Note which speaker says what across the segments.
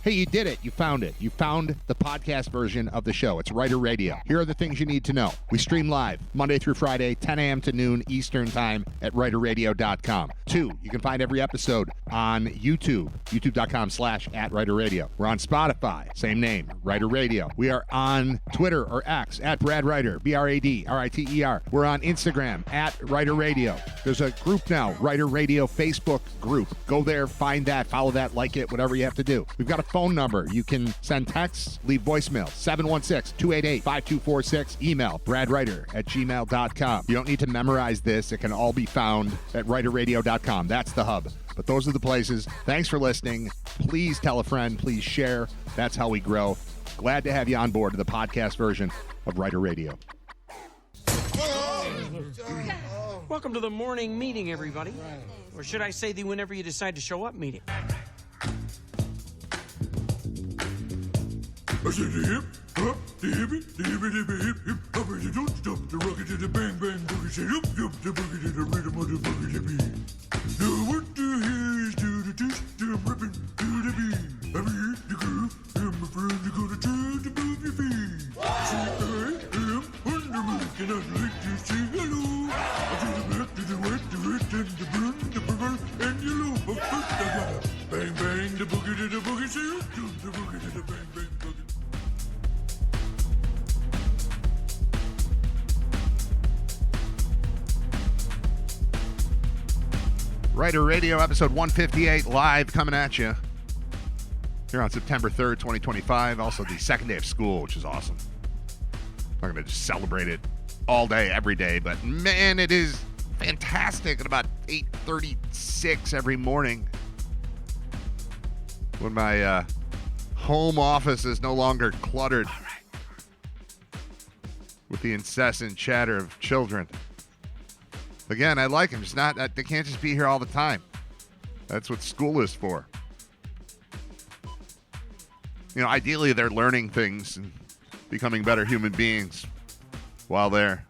Speaker 1: Hey, you did it. You found it. You found the podcast version of the show. It's Writer Radio. Here are the things you need to know. We stream live Monday through Friday, 10 a.m. to noon Eastern Time at writerradio.com. 2, you can find every episode on YouTube, youtube.com/@writerradio. We're on Spotify, same name, Writer Radio. We are on Twitter or X @BradWriter, BradRiter. We're on Instagram @Writer Radio. There's a group now, Writer Radio Facebook group. Go there, find that, follow that, like it, whatever you have to do. We've got a phone number. You can send texts, leave voicemail, 716-288-5246. Email, bradwriter@gmail.com. You don't need to memorize this. It can all be found at writerradio.com. That's the hub. But those are the places. Thanks for listening. Please tell a friend. Please share. That's how we grow. Glad to have you on board to the podcast version of Writer Radio.
Speaker 2: Welcome to the morning meeting, everybody. Or should I say the whenever you decide to show up meeting.
Speaker 3: I said the hip, hop, the hippie, the hippie, the hip, hip, hop, the don't stop, the rocket to the bang, bang, boogie, say up, up, the boogie to the rhythm of the boogie to beat. Now what the hell is to the twist, I'm ripping to the beat. I'm in the groove, and my friend, you're gonna try to move your feet. See, I am on the move, and I'd like to say hello. To the black, to the white, the red, and the blue, the purple, and yellow. But first I gotta bang, bang, the boogie to the boogie, say up, the boogie to the bang, bang, boogie.
Speaker 1: Writer Radio, episode 158, live coming at you here on September 3rd, 2025. Also, the second day of school, which is awesome. I'm going to just celebrate it all day, every day. But, man, it is fantastic at about 8:36 every morning when my home office is no longer cluttered with the incessant chatter of children. Again, I like them. It's not, they can't just be here all the time. That's what school is for. You know, ideally they're learning things and becoming better human beings while there.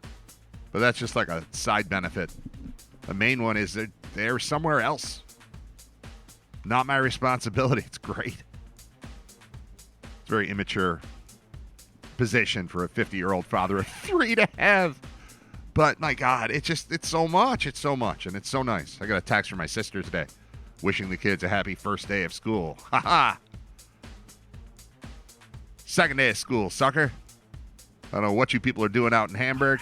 Speaker 1: But that's just like a side benefit. The main one is they're somewhere else. Not my responsibility. It's great. It's a very immature position for a 50-year-old father of 3 to have. But, my God, it's so much. It's so much, and it's so nice. I got a text from my sister today wishing the kids a happy first day of school. Ha-ha! Second day of school, sucker. I don't know what you people are doing out in Hamburg.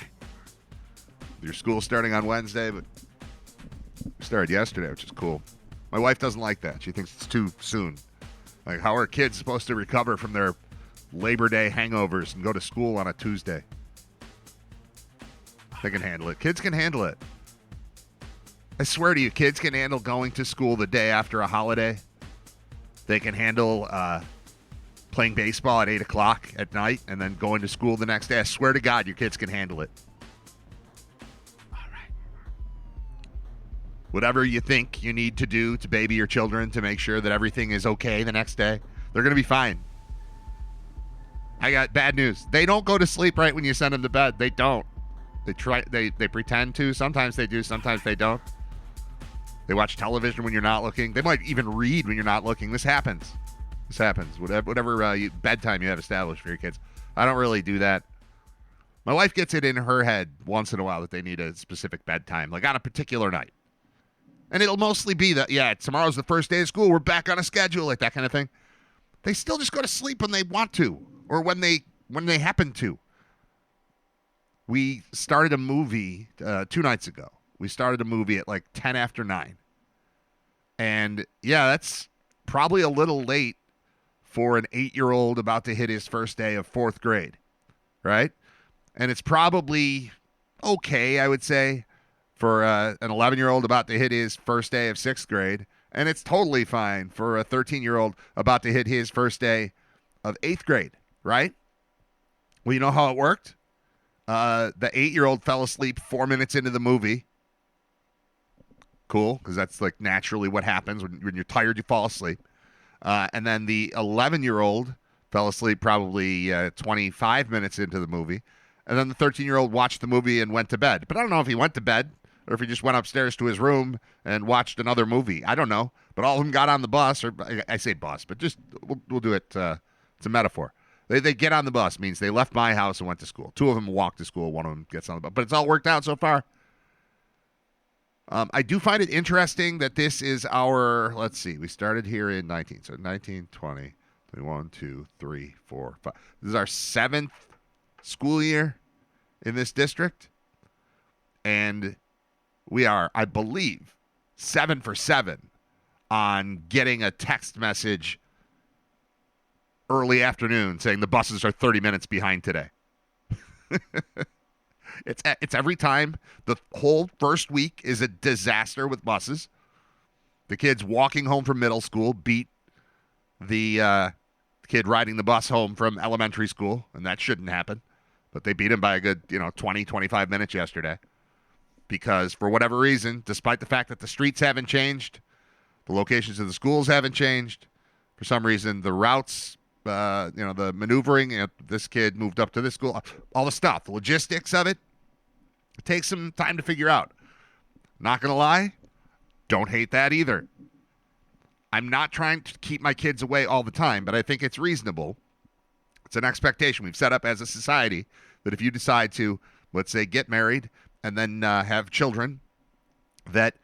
Speaker 1: Your school's starting on Wednesday, but we started yesterday, which is cool. My wife doesn't like that. She thinks it's too soon. Like, how are kids supposed to recover from their Labor Day hangovers and go to school on a Tuesday? They can handle it. Kids can handle it. I swear to you, kids can handle going to school the day after a holiday. They can handle playing baseball at 8 o'clock at night and then going to school the next day. I swear to God, your kids can handle it. All right. Whatever you think you need to do to baby your children to make sure that everything is okay the next day, they're going to be fine. I got bad news. They don't go to sleep right when you send them to bed. They don't. They pretend to. Sometimes they do. Sometimes they don't. They watch television when you're not looking. They might even read when you're not looking. This happens. Whatever bedtime you have established for your kids. I don't really do that. My wife gets it in her head once in a while that they need a specific bedtime, like on a particular night. And it'll mostly be that, yeah, tomorrow's the first day of school. We're back on a schedule, like that kind of thing. They still just go to sleep when they want to or when they happen to. We started a movie 2 nights ago. We started a movie at like 10 after 9. And, yeah, that's probably a little late for an 8-year-old about to hit his first day of 4th grade, right? And it's probably okay, I would say, for an 11-year-old about to hit his first day of 6th grade. And it's totally fine for a 13-year-old about to hit his first day of 8th grade, right? Well, you know how it worked? The 8-year-old fell asleep 4 minutes into the movie. Cool, because that's like naturally what happens. When you're tired, you fall asleep. And then the 11-year-old fell asleep probably 25 minutes into the movie. And then the 13-year-old watched the movie and went to bed. But I don't know if he went to bed or if he just went upstairs to his room and watched another movie. I don't know. But all of them got on the bus, or I say bus, but just we'll do it. It's a metaphor. They get on the bus means they left my house and went to school. 2 of them walked to school. 1 of them gets on the bus. But it's all worked out so far. I do find it interesting that this is our, let's see, we started here in 19. So 19, 20, 21, 2, 3, 4, 5. This is our 7th school year in this district. And we are, I believe, 7 for 7 on getting a text message early afternoon saying the buses are 30 minutes behind today. It's every time. The whole first week is a disaster with buses. The kids walking home from middle school beat the kid riding the bus home from elementary school, and that shouldn't happen. But they beat him by a good 20, 25 minutes yesterday. Because for whatever reason, despite the fact that the streets haven't changed, the locations of the schools haven't changed, for some reason, the routes, the maneuvering, this kid moved up to this school, all the stuff, the logistics of it takes some time to figure out. Not going to lie, don't hate that either. I'm not trying to keep my kids away all the time, but I think it's reasonable. It's an expectation we've set up as a society that if you decide to, let's say, get married and then have children, that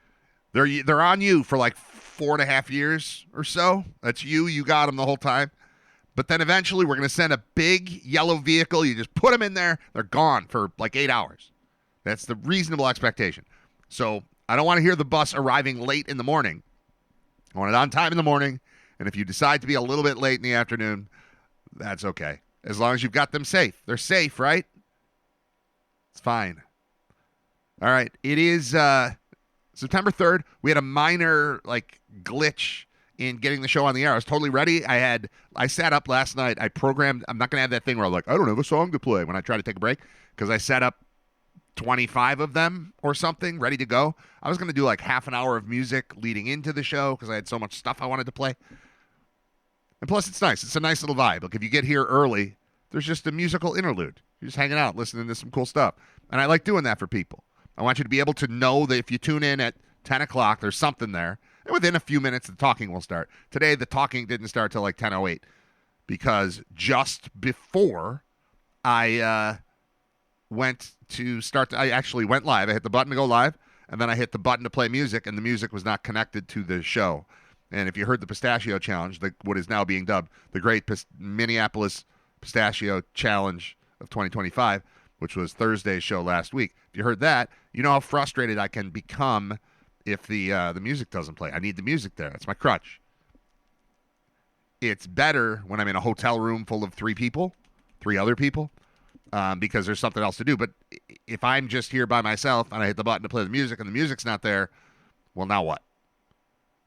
Speaker 1: they're on you for like 4.5 years or so. That's you got them the whole time. But then eventually we're going to send a big yellow vehicle. You just put them in there. They're gone for like 8 hours. That's the reasonable expectation. So I don't want to hear the bus arriving late in the morning. I want it on time in the morning. And if you decide to be a little bit late in the afternoon, that's okay. As long as you've got them safe. They're safe, right? It's fine. All right. It is September 3rd. We had a minor glitch in getting the show on the air. I was totally ready. I sat up last night. I programmed. I'm not going to have that thing where I'm like, I don't have a song to play when I try to take a break, because I set up 25 of them or something ready to go. I was going to do like half an hour of music leading into the show because I had so much stuff I wanted to play. And plus, it's nice. It's a nice little vibe. Like, if you get here early, there's just a musical interlude. You're just hanging out, listening to some cool stuff. And I like doing that for people. I want you to be able to know that if you tune in at 10 o'clock, there's something there. And within a few minutes, the talking will start. Today, the talking didn't start till like 10:08 because just before I went to start, I actually went live. I hit the button to go live, and then I hit the button to play music, and the music was not connected to the show. And if you heard the Pistachio Challenge, what is now being dubbed the Great Minneapolis Pistachio Challenge of 2025, which was Thursday's show last week, if you heard that, you know how frustrated I can become if the music doesn't play. I need the music there. That's my crutch. It's better when I'm in a hotel room full of 3 other people, because there's something else to do. But if I'm just here by myself and I hit the button to play the music and the music's not there, well, now what?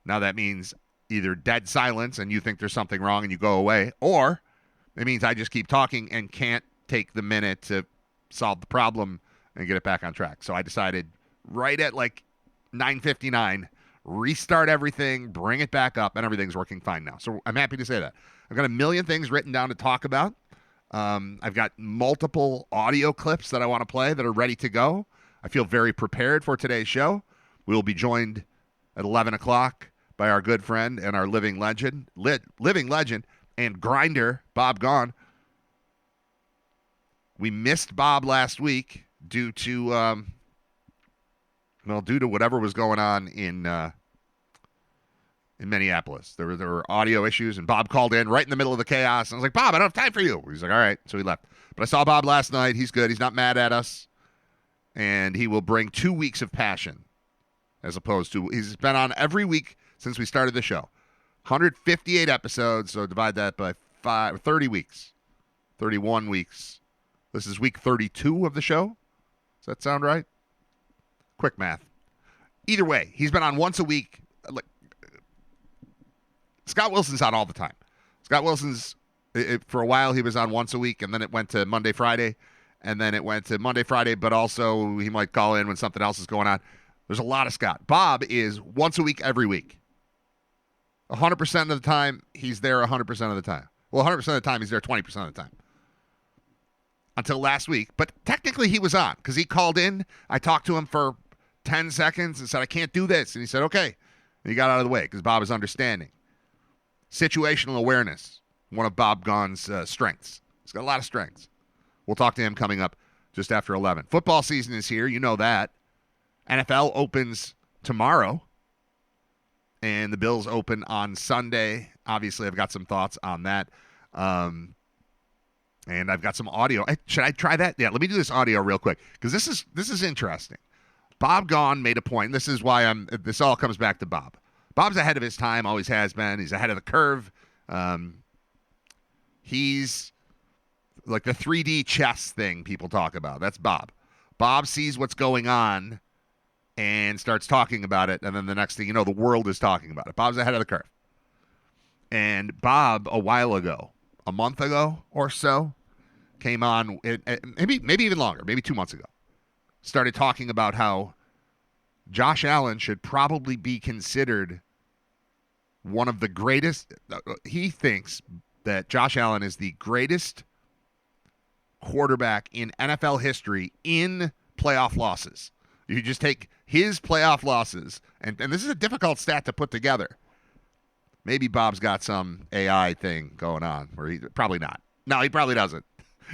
Speaker 1: Now that means either dead silence and you think there's something wrong and you go away, or it means I just keep talking and can't take the minute to solve the problem and get it back on track. So I decided right at like 9:59, restart everything, bring it back up, and everything's working fine now. So I'm happy to say that. I've got a million things written down to talk about. I've got multiple audio clips that I want to play that are ready to go. I feel very prepared for today's show. We will be joined at 11 o'clock by our good friend and our living legend and grinder, Bob Gaughan. We missed Bob last week due to whatever was going on in Minneapolis. There were audio issues, and Bob called in right in the middle of the chaos. And I was like, Bob, I don't have time for you. He's like, all right. So he left. But I saw Bob last night. He's good. He's not mad at us. And he will bring 2 weeks of passion, as opposed to, he's been on every week since we started the show. 158 episodes, so divide that by 30 weeks. 31 weeks. This is week 32 of the show. Does that sound right? Quick math. Either way, he's been on once a week. Scott Wilson's on all the time. Scott Wilson's, for a while, he was on once a week, and then it went to Monday, Friday, and then it went to Monday, Friday, but also he might call in when something else is going on. There's a lot of Scott. Bob is once a week, every week. 100% of the time, he's there 100% of the time. Well, 100% of the time, he's there 20% of the time. Until last week. But technically, he was on because he called in. I talked to him for 10 seconds and said, I can't do this. And he said, okay. And he got out of the way because Bob is understanding. Situational awareness, one of Bob Gaughan's strengths. He's got a lot of strengths. We'll talk to him coming up just after 11. Football season is here. You know that. NFL opens tomorrow. And the Bills open on Sunday. Obviously, I've got some thoughts on that. And I've got some audio. Should I try that? Yeah, let me do this audio real quick because this is interesting. Bob Gaughan made a point. This is why this all comes back to Bob. Bob's ahead of his time, always has been. He's ahead of the curve. He's like the 3D chess thing people talk about. That's Bob. Bob sees what's going on and starts talking about it, and then the next thing you know, the world is talking about it. Bob's ahead of the curve. And Bob, a while ago, a month ago or so, came on, maybe even longer, maybe 2 months ago, started talking about how Josh Allen should probably be considered one of the greatest. He thinks that Josh Allen is the greatest quarterback in NFL history in playoff losses. You just take his playoff losses, and this is a difficult stat to put together. Maybe Bob's got some AI thing going on, where he probably not. No, he probably doesn't.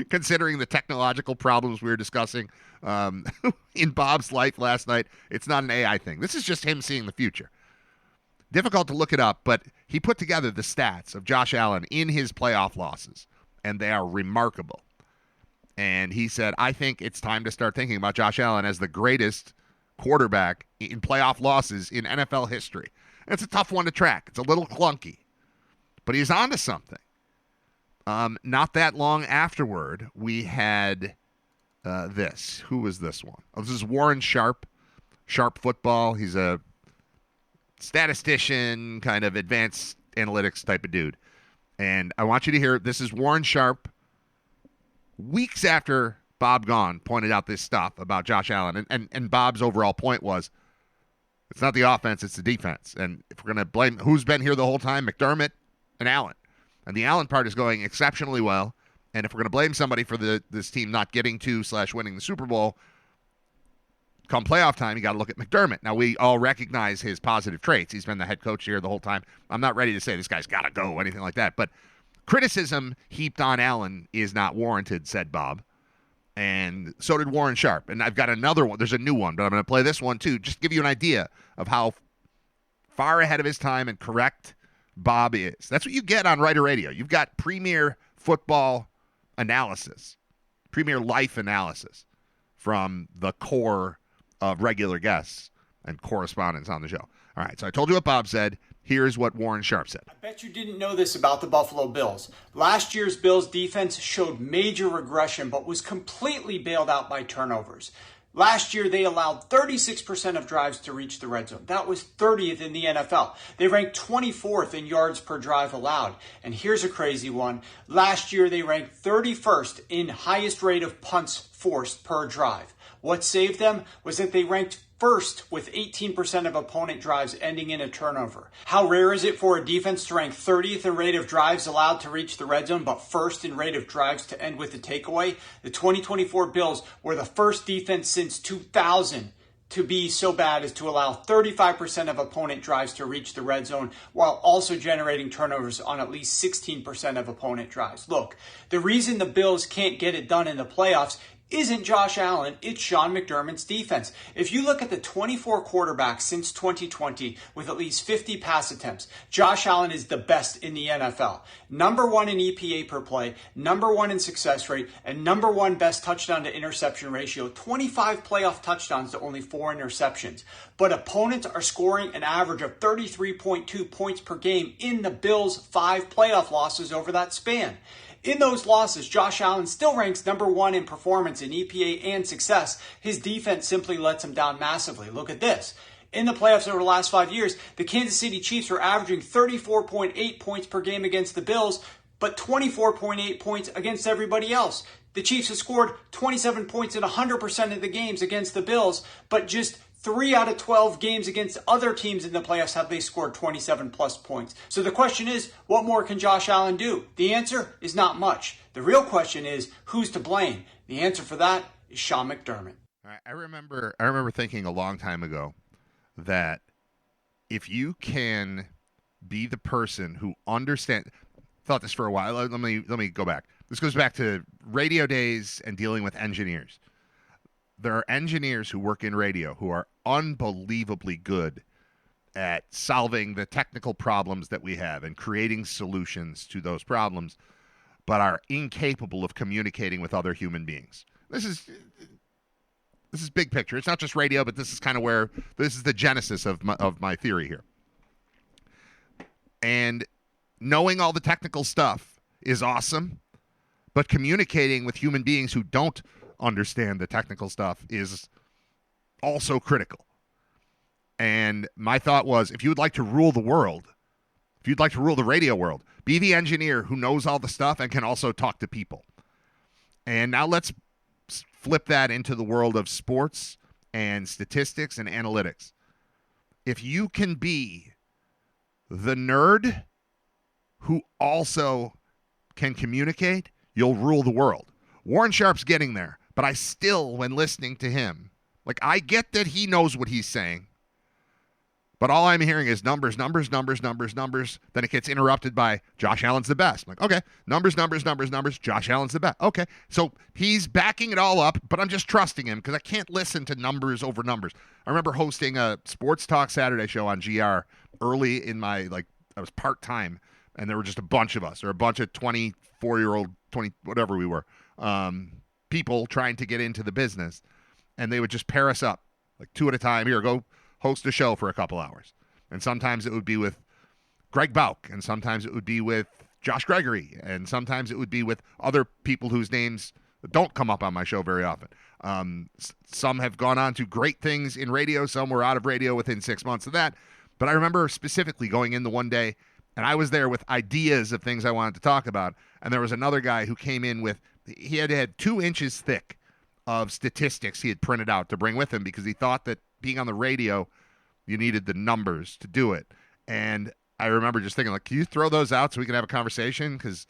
Speaker 1: Considering the technological problems we were discussing in Bob's life last night, it's not an AI thing. This is just him seeing the future. Difficult to look it up, but he put together the stats of Josh Allen in his playoff losses, and they are remarkable. And he said, I think it's time to start thinking about Josh Allen as the greatest quarterback in playoff losses in NFL history. And it's a tough one to track. It's a little clunky, but he's onto something. Not that long afterward, we had this. Who was this one? Oh, this is Warren Sharp, Sharp Football. He's a statistician, kind of advanced analytics type of dude. And I want you to hear, this is Warren Sharp weeks after Bob Gaughan pointed out this stuff about Josh Allen. And Bob's overall point was, it's not the offense, it's the defense. And if we're going to blame who's been here the whole time, McDermott and Allen. And the Allen part is going exceptionally well. And if we're going to blame somebody for this team not getting to / winning the Super Bowl, come playoff time, you got to look at McDermott. Now, we all recognize his positive traits. He's been the head coach here the whole time. I'm not ready to say this guy's got to go or anything like that. But criticism heaped on Allen is not warranted, said Bob. And so did Warren Sharp. And I've got another one. There's a new one, but I'm going to play this one too, just to give you an idea of how far ahead of his time and correct Bob is. That's what you get on Writer Radio. You've got premier football analysis, premier life analysis from the core of regular guests and correspondents on the show. All right, so I told you what Bob said. Here's what Warren Sharp said.
Speaker 4: I bet you didn't know this about the Buffalo Bills. Last year's Bills defense showed major regression, but was completely bailed out by turnovers. Last year, they allowed 36% of drives to reach the red zone. That was 30th in the NFL. They ranked 24th in yards per drive allowed. And here's a crazy one. Last year, they ranked 31st in highest rate of punts forced per drive. What saved them was that they ranked first with 18% of opponent drives ending in a turnover. How rare is it for a defense to rank 30th in rate of drives allowed to reach the red zone, but first in rate of drives to end with a takeaway? The 2024 Bills were the first defense since 2000 to be so bad as to allow 35% of opponent drives to reach the red zone while also generating turnovers on at least 16% of opponent drives. Look, the reason the Bills can't get it done in the playoffs isn't Josh Allen, it's Sean McDermott's defense. If you look at the 24 quarterbacks since 2020 with at least 50 pass attempts, Josh Allen is the best in the NFL. Number one in EPA per play, number one in success rate, and number one best touchdown to interception ratio, 25 playoff touchdowns to only 4 interceptions. But opponents are scoring an average of 33.2 points per game in the Bills' 5 playoff losses over that span. In those losses, Josh Allen still ranks number one in performance in EPA and success. His defense simply lets him down massively. Look at this. In the playoffs over the last 5 years, the Kansas City Chiefs are averaging 34.8 points per game against the Bills, but 24.8 points against everybody else. The Chiefs have scored 27 points in 100% of the games against the Bills, but just 3 out of 12 games against other teams in the playoffs have they scored 27 plus points. So the question is, what more can Josh Allen do? The answer is not much. The real question is, who's to blame? The answer for that is Sean McDermott.
Speaker 1: I remember thinking a long time ago that if you can be the person who understands, thought this for a while. Let me go back. This goes back to radio days and dealing with engineers. There are engineers who work in radio who are unbelievably good at solving the technical problems that we have and creating solutions to those problems, but are incapable of communicating with other human beings. This is big picture. It's not just radio, but this is kind of where this is the genesis of my theory here. And knowing all the technical stuff is awesome, but communicating with human beings who don't understand the technical stuff is also critical. And my thought was, if you would like to rule the world, if you'd like to rule the radio world, be the engineer who knows all the stuff and can also talk to people. And now let's flip that into the world of sports and statistics and analytics. If you can be the nerd who also can communicate, you'll rule the world. Warren Sharp's getting there, but I still, when listening to him, like, I get that he knows what he's saying, but all I'm hearing is numbers. Then it gets interrupted by Josh Allen's the best. I'm like, okay, numbers. Josh Allen's the best. Okay, so he's backing it all up, but I'm just trusting him because I can't listen to numbers over numbers. I remember hosting a Sports Talk Saturday show on GR early in my, I was part-time, and there were just a bunch of us, or a bunch of 24-year-old, 20, whatever we were, people trying to get into the business, and they would just pair us up, like two at a time. Here, go host a show for a couple hours. And sometimes it would be with Greg Bauk, and sometimes it would be with Josh Gregory, and sometimes it would be with other people whose names don't come up on my show very often. Some have gone on to great things in radio. Some were out of radio within 6 months of that. But I remember specifically going in the one day, and I was there with ideas of things I wanted to talk about, and there was another guy who came in with, he had 2 inches thick of statistics he had printed out to bring with him because he thought that being on the radio, you needed the numbers to do it. And I remember just thinking, like, can you throw those out so we can have a conversation? Because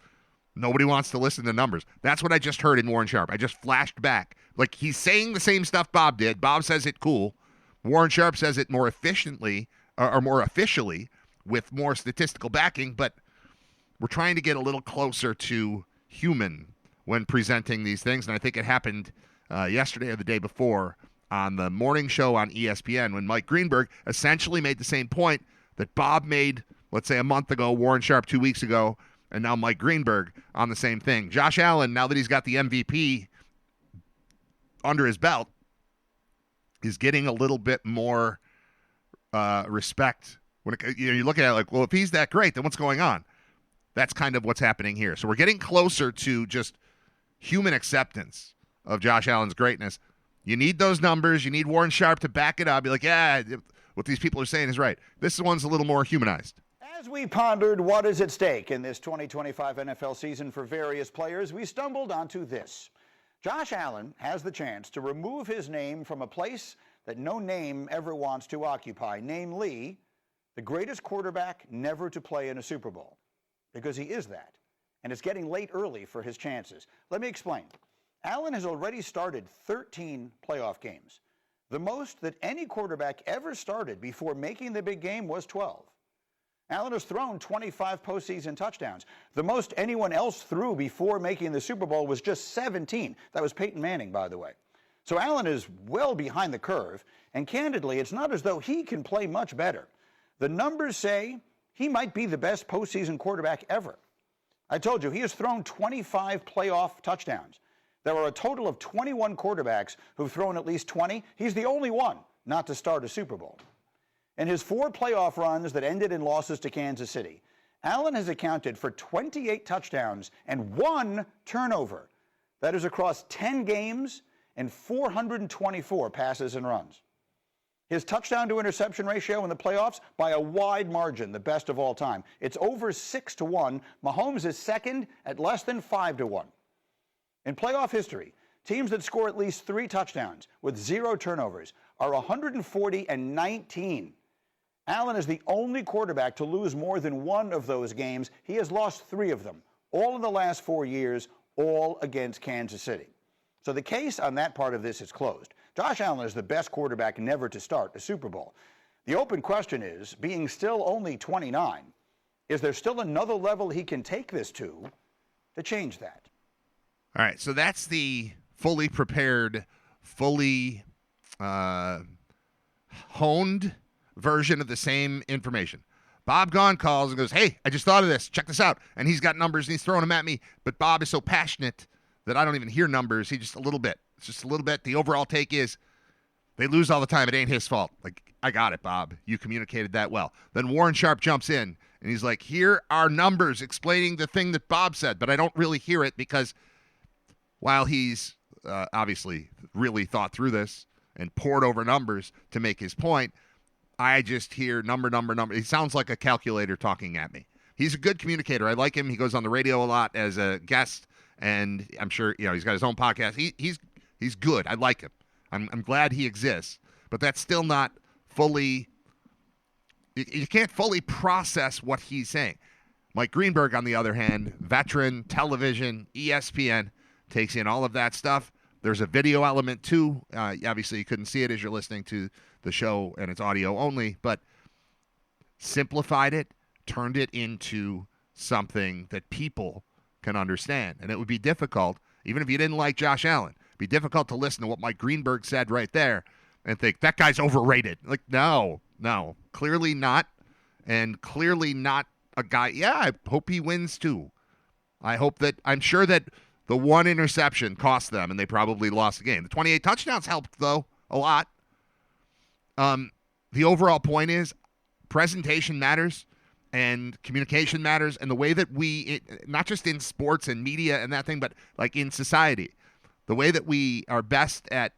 Speaker 1: nobody wants to listen to numbers. That's what I just heard in Warren Sharp. I just flashed back. Like, he's saying the same stuff Bob did. Bob says it cool. Warren Sharp says it more efficiently, or more officially, with more statistical backing, but we're trying to get a little closer to human when presenting these things. And I think it happened yesterday or the day before on the morning show on ESPN when Mike Greenberg essentially made the same point that Bob made, let's say, a month ago, Warren Sharp 2 weeks ago, and now Mike Greenberg on the same thing. Josh Allen, now that he's got the MVP under his belt, is getting a little bit more respect. When you look at it like, well, if he's that great, then what's going on? That's kind of what's happening here. So we're getting closer to just human acceptance of Josh Allen's greatness. You need those numbers. You need Warren Sharp to back it up. Be like, yeah, what these people are saying is right. This one's a little more humanized.
Speaker 5: As we pondered what is at stake in this 2025 NFL season for various players, we stumbled onto this. Josh Allen has the chance to remove his name from a place that no name ever wants to occupy, namely the greatest quarterback never to play in a Super Bowl, because he is that, and it's getting late early for his chances. Let me explain. Allen has already started 13 playoff games. The most that any quarterback ever started before making the big game was 12. Allen has thrown 25 postseason touchdowns. The most anyone else threw before making the Super Bowl was just 17. That was Peyton Manning, by the way. So Allen is well behind the curve, and candidly, it's not as though he can play much better. The numbers say he might be the best postseason quarterback ever. I told you, he has thrown 25 playoff touchdowns. There are a total of 21 quarterbacks who've thrown at least 20. He's the only one not to start a Super Bowl. In his 4 playoff runs that ended in losses to Kansas City, Allen has accounted for 28 touchdowns and 1 turnover. That is across 10 games and 424 passes and runs. His touchdown to interception ratio in the playoffs, by a wide margin, the best of all time. It's over 6-1. Mahomes is second at less than 5-1. In playoff history, teams that score at least 3 touchdowns with 0 turnovers are 140-19. Allen is the only quarterback to lose more than 1 of those games. He has lost 3 of them, all in the last 4 years, all against Kansas City. So the case on that part of this is closed. Josh Allen is the best quarterback never to start a Super Bowl. The open question is, being still only 29, is there still another level he can take this to change that?
Speaker 1: All right, so that's the fully prepared, fully honed version of the same information. Bob Gaughan calls and goes, hey, I just thought of this. Check this out. And he's got numbers, and he's throwing them at me. But Bob is so passionate that I don't even hear numbers. He just a little bit. It's just a little bit. The overall take is they lose all the time. It ain't his fault. Like, I got it, Bob. You communicated that well. Then Warren Sharp jumps in, and he's like, here are numbers explaining the thing that Bob said. But I don't really hear it because while he's obviously really thought through this and poured over numbers to make his point, I just hear number. He sounds like a calculator talking at me. He's a good communicator. I like him. He goes on the radio a lot as a guest, and I'm sure he's got his own podcast. He's good. I like him. I'm glad he exists, but that's still not fully. You can't fully process what he's saying. Mike Greenberg, on the other hand, veteran, television, ESPN, takes in all of that stuff. There's a video element too. Obviously, you couldn't see it as you're listening to the show, and it's audio only, but simplified it, turned it into something that people can understand. And it would be difficult, even if you didn't like Josh Allen, it'd be difficult to listen to what Mike Greenberg said right there and think, that guy's overrated. Like, no, clearly not, and clearly not a guy. Yeah, I hope he wins too. I'm sure that the one interception cost them, and they probably lost the game. The 28 touchdowns helped, though, a lot. The overall point is presentation matters and communication matters, and the way that not just in sports and media and that thing, but like in society, the way that we are best at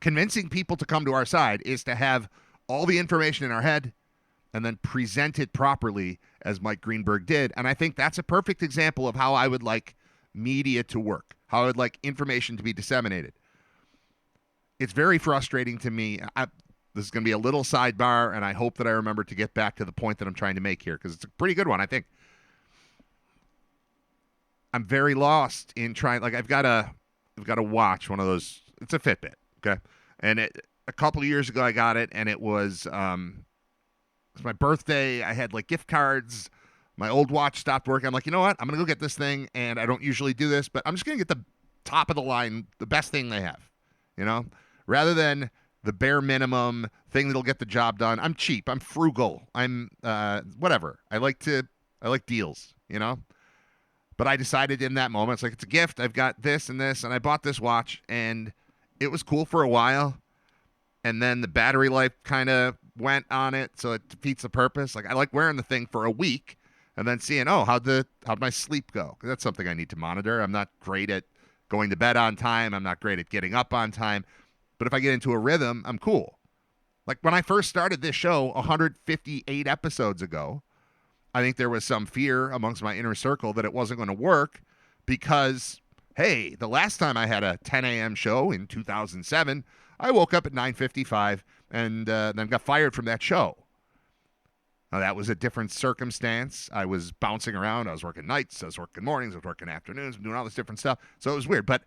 Speaker 1: convincing people to come to our side is to have all the information in our head and then present it properly, as Mike Greenberg did. And I think that's a perfect example of how I would like media to work, how I would like information to be disseminated. It's very frustrating to me. This is going to be a little sidebar, and I hope that I remember to get back to the point that I'm trying to make here, because it's a pretty good one, I think. I'm very lost in trying. Like, I've got to watch one of those. It's a Fitbit, okay? And a couple of years ago, I got it, and it was my birthday. I had like gift cards. My old watch stopped working. I'm like, you know what? I'm going to go get this thing, and I don't usually do this, but I'm just going to get the top of the line, the best thing they have, rather than the bare minimum thing that'll get the job done. I'm cheap. I'm frugal. I'm whatever. I like deals, But I decided in that moment, it's like, it's a gift. I've got this and this, and I bought this watch, and it was cool for a while. And then the battery life kind of went on it, so it defeats the purpose. Like, I like wearing the thing for a week and then seeing, how'd my sleep go? 'Cause that's something I need to monitor. I'm not great at going to bed on time. I'm not great at getting up on time. But if I get into a rhythm, I'm cool. Like, when I first started this show 158 episodes ago, I think there was some fear amongst my inner circle that it wasn't going to work because, hey, the last time I had a 10 a.m. show in 2007, I woke up at 9:55 and then got fired from that show. Now, that was a different circumstance. I was bouncing around. I was working nights. I was working mornings. I was working afternoons. Doing all this different stuff. So it was weird. But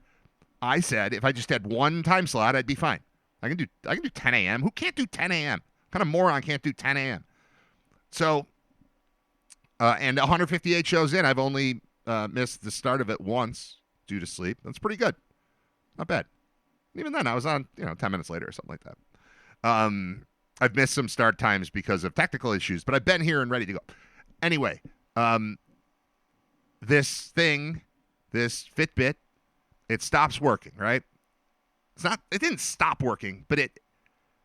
Speaker 1: I said if I just had one time slot, I'd be fine. I can do 10 a.m. Who can't do 10 a.m.? What kind of moron can't do 10 a.m.? So, and 158 shows in, I've only missed the start of it once due to sleep. That's pretty good. Not bad. Even then, I was on, 10 minutes later or something like that. I've missed some start times because of technical issues, but I've been here and ready to go. Anyway, this Fitbit, it stops working, right? It didn't stop working, but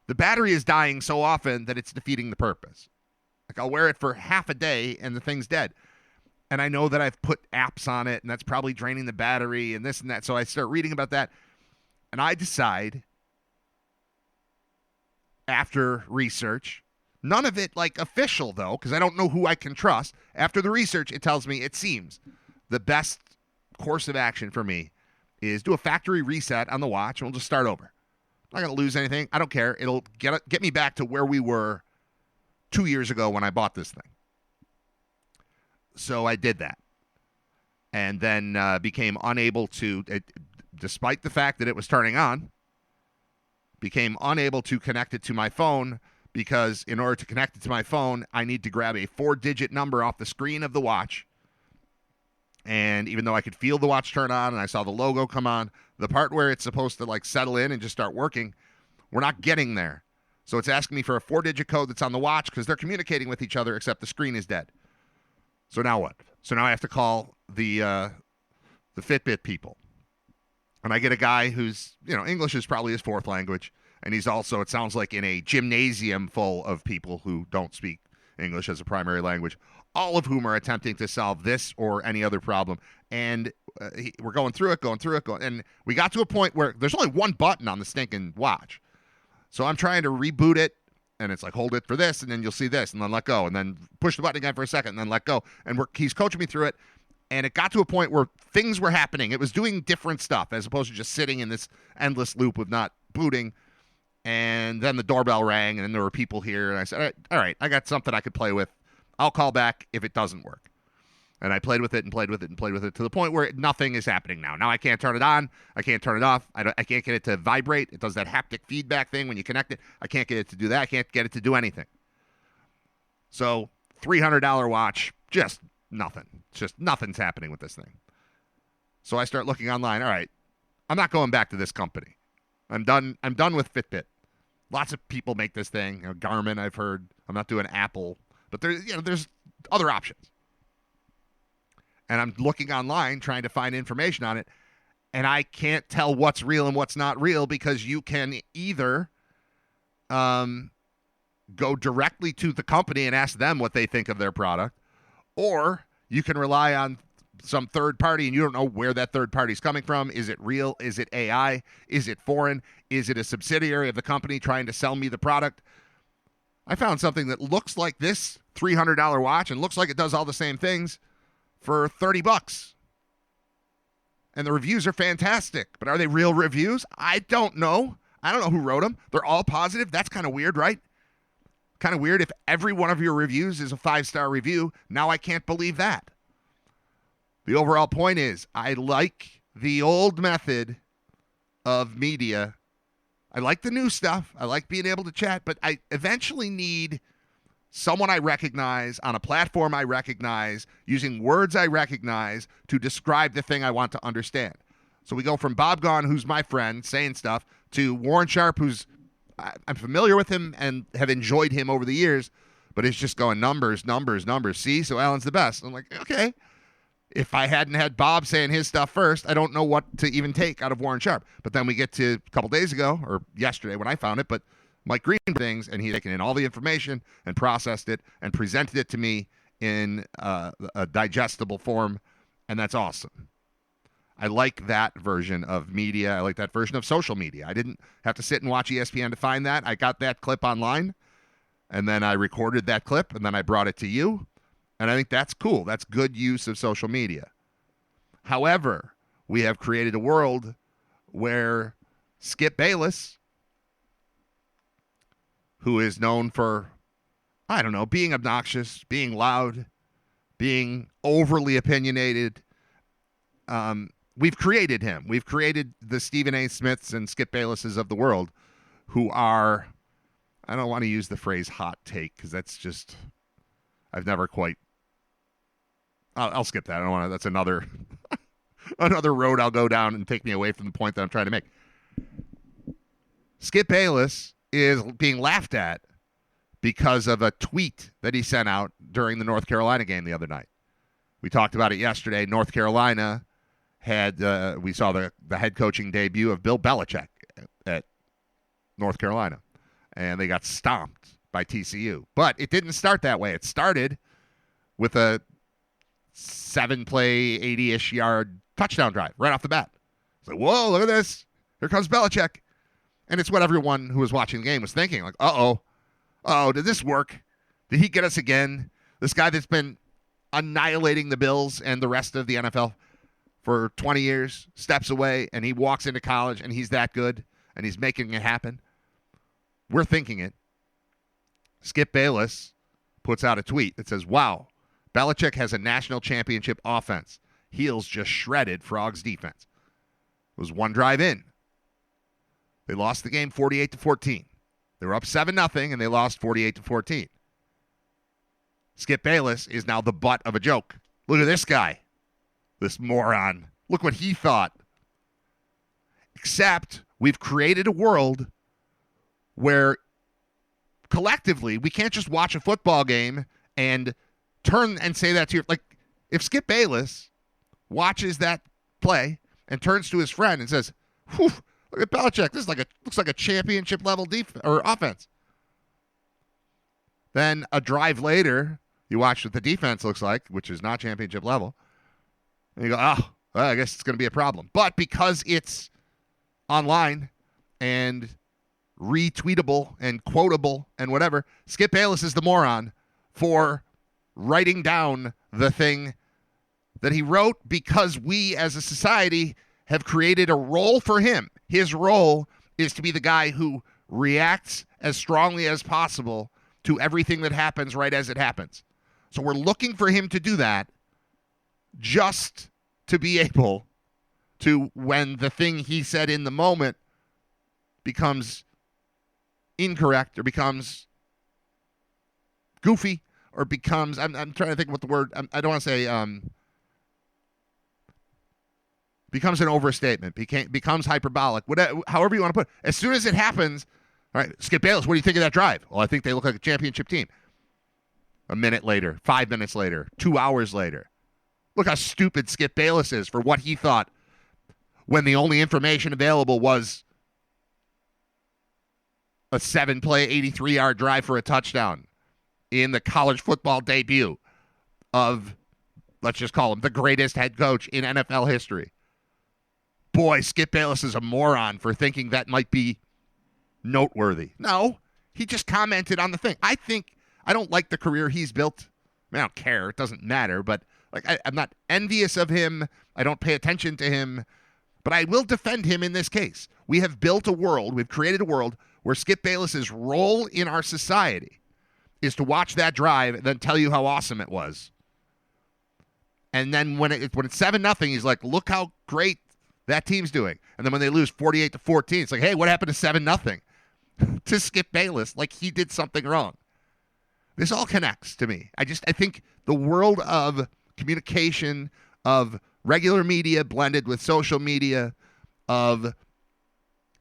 Speaker 1: the battery is dying so often that it's defeating the purpose. Like, I'll wear it for half a day and the thing's dead. And I know that I've put apps on it and that's probably draining the battery and this and that. So I start reading about that. And I decide, after research, none of it like official though, because I don't know who I can trust. After the research, it tells me it seems the best course of action for me is do a factory reset on the watch and we'll just start over. I'm not going to lose anything. I don't care. It'll get me back to where we were 2 years ago when I bought this thing. So I did that. And then became unable to, despite the fact that it was turning on, became unable to connect it to my phone because in order to connect it to my phone, I need to grab a 4-digit number off the screen of the watch. And even though I could feel the watch turn on and I saw the logo come on, the part where it's supposed to like settle in and just start working, we're not getting there. So it's asking me for a 4-digit code that's on the watch because they're communicating with each other, except the screen is dead. So now what? So now I have to call the Fitbit people. And I get a guy who's, English is probably his fourth language. And he's also, it sounds like, in a gymnasium full of people who don't speak English as a primary language, all of whom are attempting to solve this or any other problem. And we're going through it. And we got to a point where there's only one button on the stinking watch. So I'm trying to reboot it, and it's like, hold it for this, and then you'll see this, and then let go, and then push the button again for a second, and then let go. And he's coaching me through it, and it got to a point where things were happening. It was doing different stuff as opposed to just sitting in this endless loop with not booting. And then the doorbell rang, and then there were people here, and I said, all right, I got something I could play with. I'll call back if it doesn't work. And I played with it to the point where nothing is happening now. Now I can't turn it on. I can't turn it off. I can't get it to vibrate. It does that haptic feedback thing when you connect it. I can't get it to do that. I can't get it to do anything. So $300 watch, just nothing. Just nothing's happening with this thing. So I start looking online. All right, I'm not going back to this company. I'm done with Fitbit. Lots of people make this thing. Garmin, I've heard. I'm not doing Apple. But there's other options. And I'm looking online trying to find information on it, and I can't tell what's real and what's not real because you can either go directly to the company and ask them what they think of their product, or you can rely on some third party and you don't know where that third party is coming from. Is it real? Is it AI? Is it foreign? Is it a subsidiary of the company trying to sell me the product? I found something that looks like this $300 watch and looks like it does all the same things for $30. And the reviews are fantastic. But are they real reviews? I don't know. I don't know who wrote them. They're all positive. That's kind of weird, right? Kind of weird if every one of your reviews is a 5-star review. Now I can't believe that. The overall point is I like the old method of media. I like the new stuff. I like being able to chat, but I eventually need someone I recognize on a platform I recognize, using words I recognize to describe the thing I want to understand. So we go from Bob Gaughan, who's my friend, saying stuff, to Warren Sharp, who's I'm familiar with him and have enjoyed him over the years, but it's just going numbers. See, so Alan's the best. I'm like, okay. If I hadn't had Bob saying his stuff first, I don't know what to even take out of Warren Sharp. But then we get to a couple days ago, or yesterday when I found it, but Mike Greenberg things, and he'd taken in all the information and processed it and presented it to me in a digestible form, and that's awesome. I like that version of media. I like that version of social media. I didn't have to sit and watch ESPN to find that. I got that clip online, and then I recorded that clip, and then I brought it to you, and I think that's cool. That's good use of social media. However, we have created a world where Skip Bayless, who is known for, I don't know, being obnoxious, being loud, being overly opinionated. We've created him. We've created the Stephen A. Smiths and Skip Baylesses of the world who are, I don't want to use the phrase hot take because that's just, I've never quite, I'll skip that. I don't want to, that's another, another road I'll go down and take me away from the point that I'm trying to make. Skip Bayless is being laughed at because of a tweet that he sent out during the North Carolina game the other night. We talked about it yesterday. North Carolina had, we saw the head coaching debut of Bill Belichick at North Carolina, and they got stomped by TCU. But it didn't start that way. It started with a 7-play, 80-ish yard touchdown drive right off the bat. It's like, whoa, look at this. Here comes Belichick. And it's what everyone who was watching the game was thinking. Like, uh-oh, did this work? Did he get us again? This guy that's been annihilating the Bills and the rest of the NFL for 20 years steps away, and he walks into college, and he's that good, and he's making it happen. We're thinking it. Skip Bayless puts out a tweet that says, wow, Belichick has a national championship offense. Heels just shredded Frogs defense. It was one drive in. They lost the game 48-14. They were up 7-0, and they lost 48-14. Skip Bayless is now the butt of a joke. Look at this guy, this moron. Look what he thought. Except we've created a world where collectively we can't just watch a football game and turn and say that to your, like, if Skip Bayless watches that play and turns to his friend and says, "Whew, look at Belichick. This is looks like a championship level defense or offense." Then a drive later, you watch what the defense looks like, which is not championship level, and you go, "Oh, well, I guess it's going to be a problem." But because it's online and retweetable and quotable and whatever, Skip Bayless is the moron for writing down the thing that he wrote, because we as a society have created a role for him. His role is to be the guy who reacts as strongly as possible to everything that happens right as it happens. So we're looking for him to do that just to be able to, when the thing he said in the moment becomes incorrect or becomes goofy or becomes, I'm trying to think what the word, I don't want to say, becomes an overstatement, becomes hyperbolic, whatever, however you want to put it. As soon as it happens, all right, Skip Bayless, what do you think of that drive? Well, I think they look like a championship team. A minute later, 5 minutes later, 2 hours later. Look how stupid Skip Bayless is for what he thought when the only information available was a 7-play, 83-yard drive for a touchdown in the college football debut of, let's just call him, the greatest head coach in NFL history. Boy, Skip Bayless is a moron for thinking that might be noteworthy. No, he just commented on the thing. I don't like the career he's built. I mean, I don't care. It doesn't matter. But I'm not envious of him. I don't pay attention to him. But I will defend him in this case. We have built a world, we've created a world where Skip Bayless's role in our society is to watch that drive and then tell you how awesome it was. And then when it's 7-0, he's like, look how great that team's doing. And then when they lose 48-14, it's like, hey, what happened to 7-0? To Skip Bayless, like he did something wrong. This all connects to me. I think the world of communication, of regular media blended with social media, of,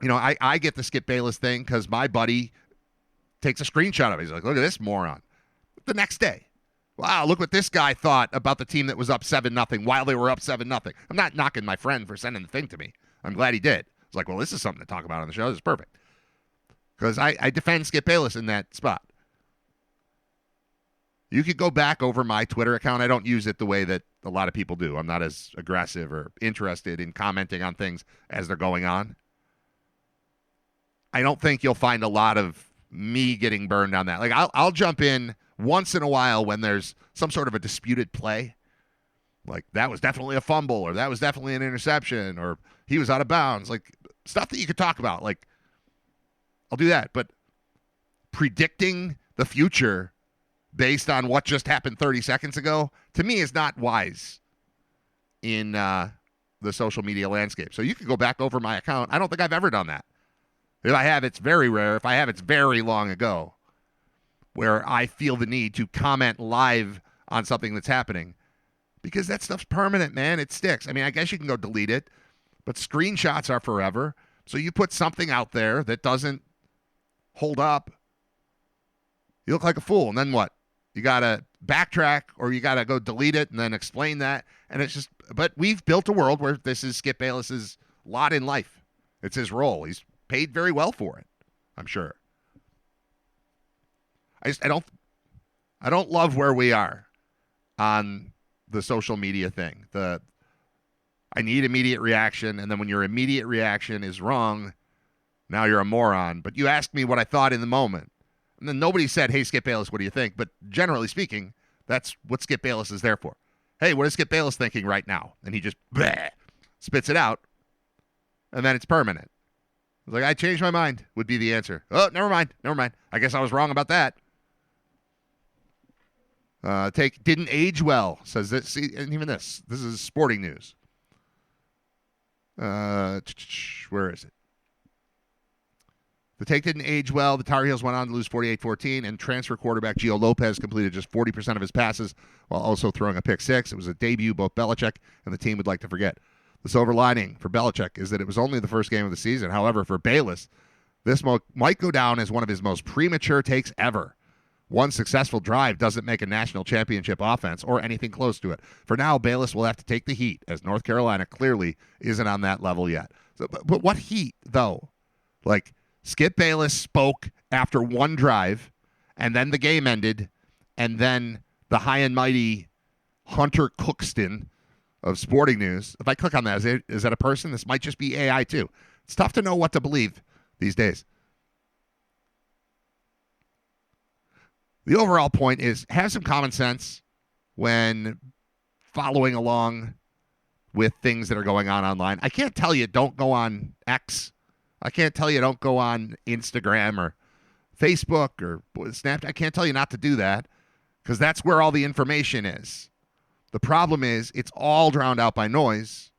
Speaker 1: I get the Skip Bayless thing because my buddy takes a screenshot of it. He's like, look at this moron. The next day, wow, look what this guy thought about the team that was up 7-0 while they were up 7-0. I'm not knocking my friend for sending the thing to me. I'm glad he did. It's like, well, this is something to talk about on the show. This is perfect. Because I defend Skip Bayless in that spot. You could go back over my Twitter account. I don't use it the way that a lot of people do. I'm not as aggressive or interested in commenting on things as they're going on. I don't think you'll find a lot of me getting burned on that. Like, I'll jump in once in a while when there's some sort of a disputed play. Like, that was definitely a fumble, or that was definitely an interception, or he was out of bounds. Like, stuff that you could talk about. Like, I'll do that. But predicting the future based on what just happened 30 seconds ago, to me, is not wise in the social media landscape. So you can go back over my account. I don't think I've ever done that. If I have, it's very rare. If I have, it's very long ago, where I feel the need to comment live on something that's happening. Because that stuff's permanent, man. It sticks. I mean, I guess you can go delete it, but screenshots are forever. So you put something out there that doesn't hold up, you look like a fool. And then what? You got to backtrack, or you got to go delete it and then explain that. And it's just, but we've built a world where this is Skip Bayless's lot in life. It's his role. He's paid very well for it, I'm sure. I don't love where we are on the social media thing. I need immediate reaction, and then when your immediate reaction is wrong, now you're a moron. But you asked me what I thought in the moment. And then nobody said, hey, Skip Bayless, what do you think? But generally speaking, that's what Skip Bayless is there for. Hey, what is Skip Bayless thinking right now? And he just spits it out, and then it's permanent. Like, I changed my mind would be the answer. Oh, never mind. I guess I was wrong about that. Didn't age well, says this. See, and even this is sporting news. Where is it? The take didn't age well. The Tar Heels went on to lose 48-14, and transfer quarterback Gio Lopez completed just 40% of his passes while also throwing a pick six. It was a debut both Belichick and the team would like to forget. The silver lining for Belichick is that it was only the first game of the season. However, for Bayless, this might go down as one of his most premature takes ever. One successful drive doesn't make a national championship offense or anything close to it. For now, Bayless will have to take the heat, as North Carolina clearly isn't on that level yet. So, but what heat, though? Like, Skip Bayless spoke after one drive, and then the game ended, and then the high and mighty Hunter Cookston of Sporting News. If I click on that, is that a person? This might just be AI, too. It's tough to know what to believe these days. The overall point is have some common sense when following along with things that are going on online. I can't tell you don't go on X. I can't tell you don't go on Instagram or Facebook or Snapchat. I can't tell you not to do that because that's where all the information is. The problem is it's all drowned out by noise,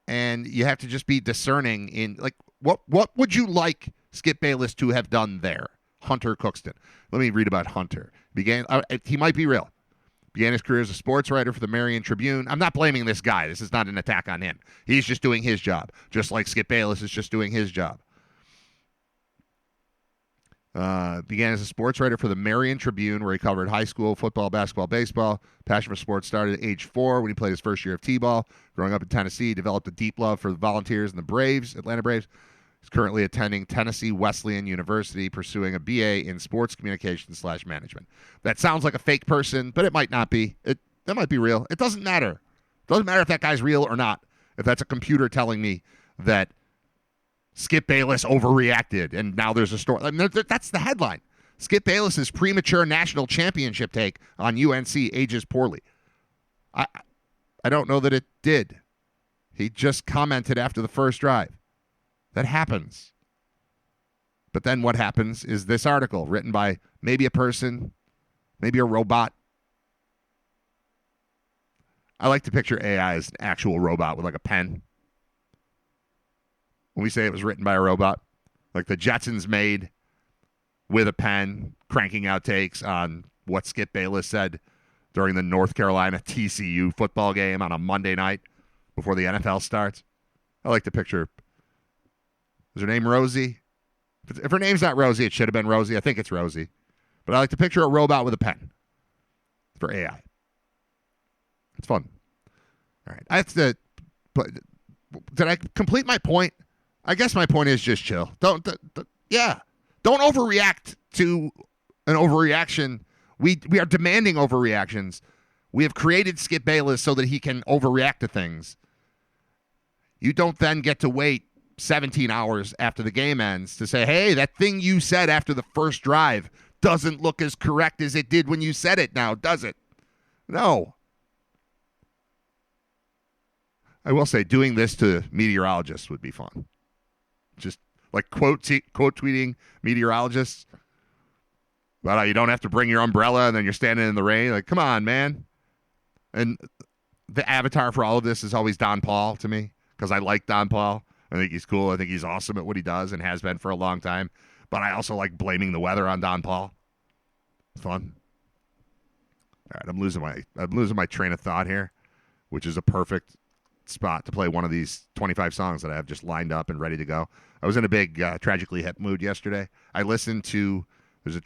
Speaker 1: and you have to just be discerning in, like, what would you like Skip Bayless to have done there? Hunter Cookston. Let me read about Hunter. He might be real. Began his career as a sports writer for the Marion Tribune. I'm not blaming this guy. This is not an attack on him. He's just doing his job, just like Skip Bayless is just doing his job. Began as a sports writer for the Marion Tribune, where he covered high school football, basketball, baseball. Passion for sports started at age 4 when he played his first year of T-ball. Growing up in Tennessee, he developed a deep love for the Volunteers and the Braves, Atlanta Braves. He's currently attending Tennessee Wesleyan University, pursuing a BA in sports communications/management. That sounds like a fake person, but it might not be. That might be real. It doesn't matter. It doesn't matter if that guy's real or not. If that's a computer telling me that Skip Bayless overreacted and now there's a story. I mean, that's the headline. Skip Bayless's premature national championship take on UNC ages poorly. I don't know that it did. He just commented after the first drive. That happens. But then what happens is this article written by maybe a person, maybe a robot. I like to picture AI as an actual robot with like a pen. When we say it was written by a robot, like the Jetsons made with a pen, cranking out takes on what Skip Bayless said during the North Carolina TCU football game on a Monday night before the NFL starts. I like to picture... Is her name Rosie? If her name's not Rosie, it should have been Rosie. I think it's Rosie. But I like to picture a robot with a pen for AI. It's fun. All right. I have to... But did I complete my point? I guess my point is just chill. Don't overreact to an overreaction. We are demanding overreactions. We have created Skip Bayless so that he can overreact to things. You don't then get to wait 17 hours after the game ends to say, hey, that thing you said after the first drive doesn't look as correct as it did when you said it now, does it? No. I will say doing this to meteorologists would be fun. Just like quote tweeting meteorologists about how you don't have to bring your umbrella and then you're standing in the rain. Like, come on, man. And the avatar for all of this is always Don Paul to me because I like Don Paul. I think he's cool. I think he's awesome at what he does and has been for a long time. But I also like blaming the weather on Don Paul. It's fun. All right, I'm losing my train of thought here, which is a perfect spot to play one of these 25 songs that I have just lined up and ready to go. I was in a big Tragically Hip mood yesterday. I listened to the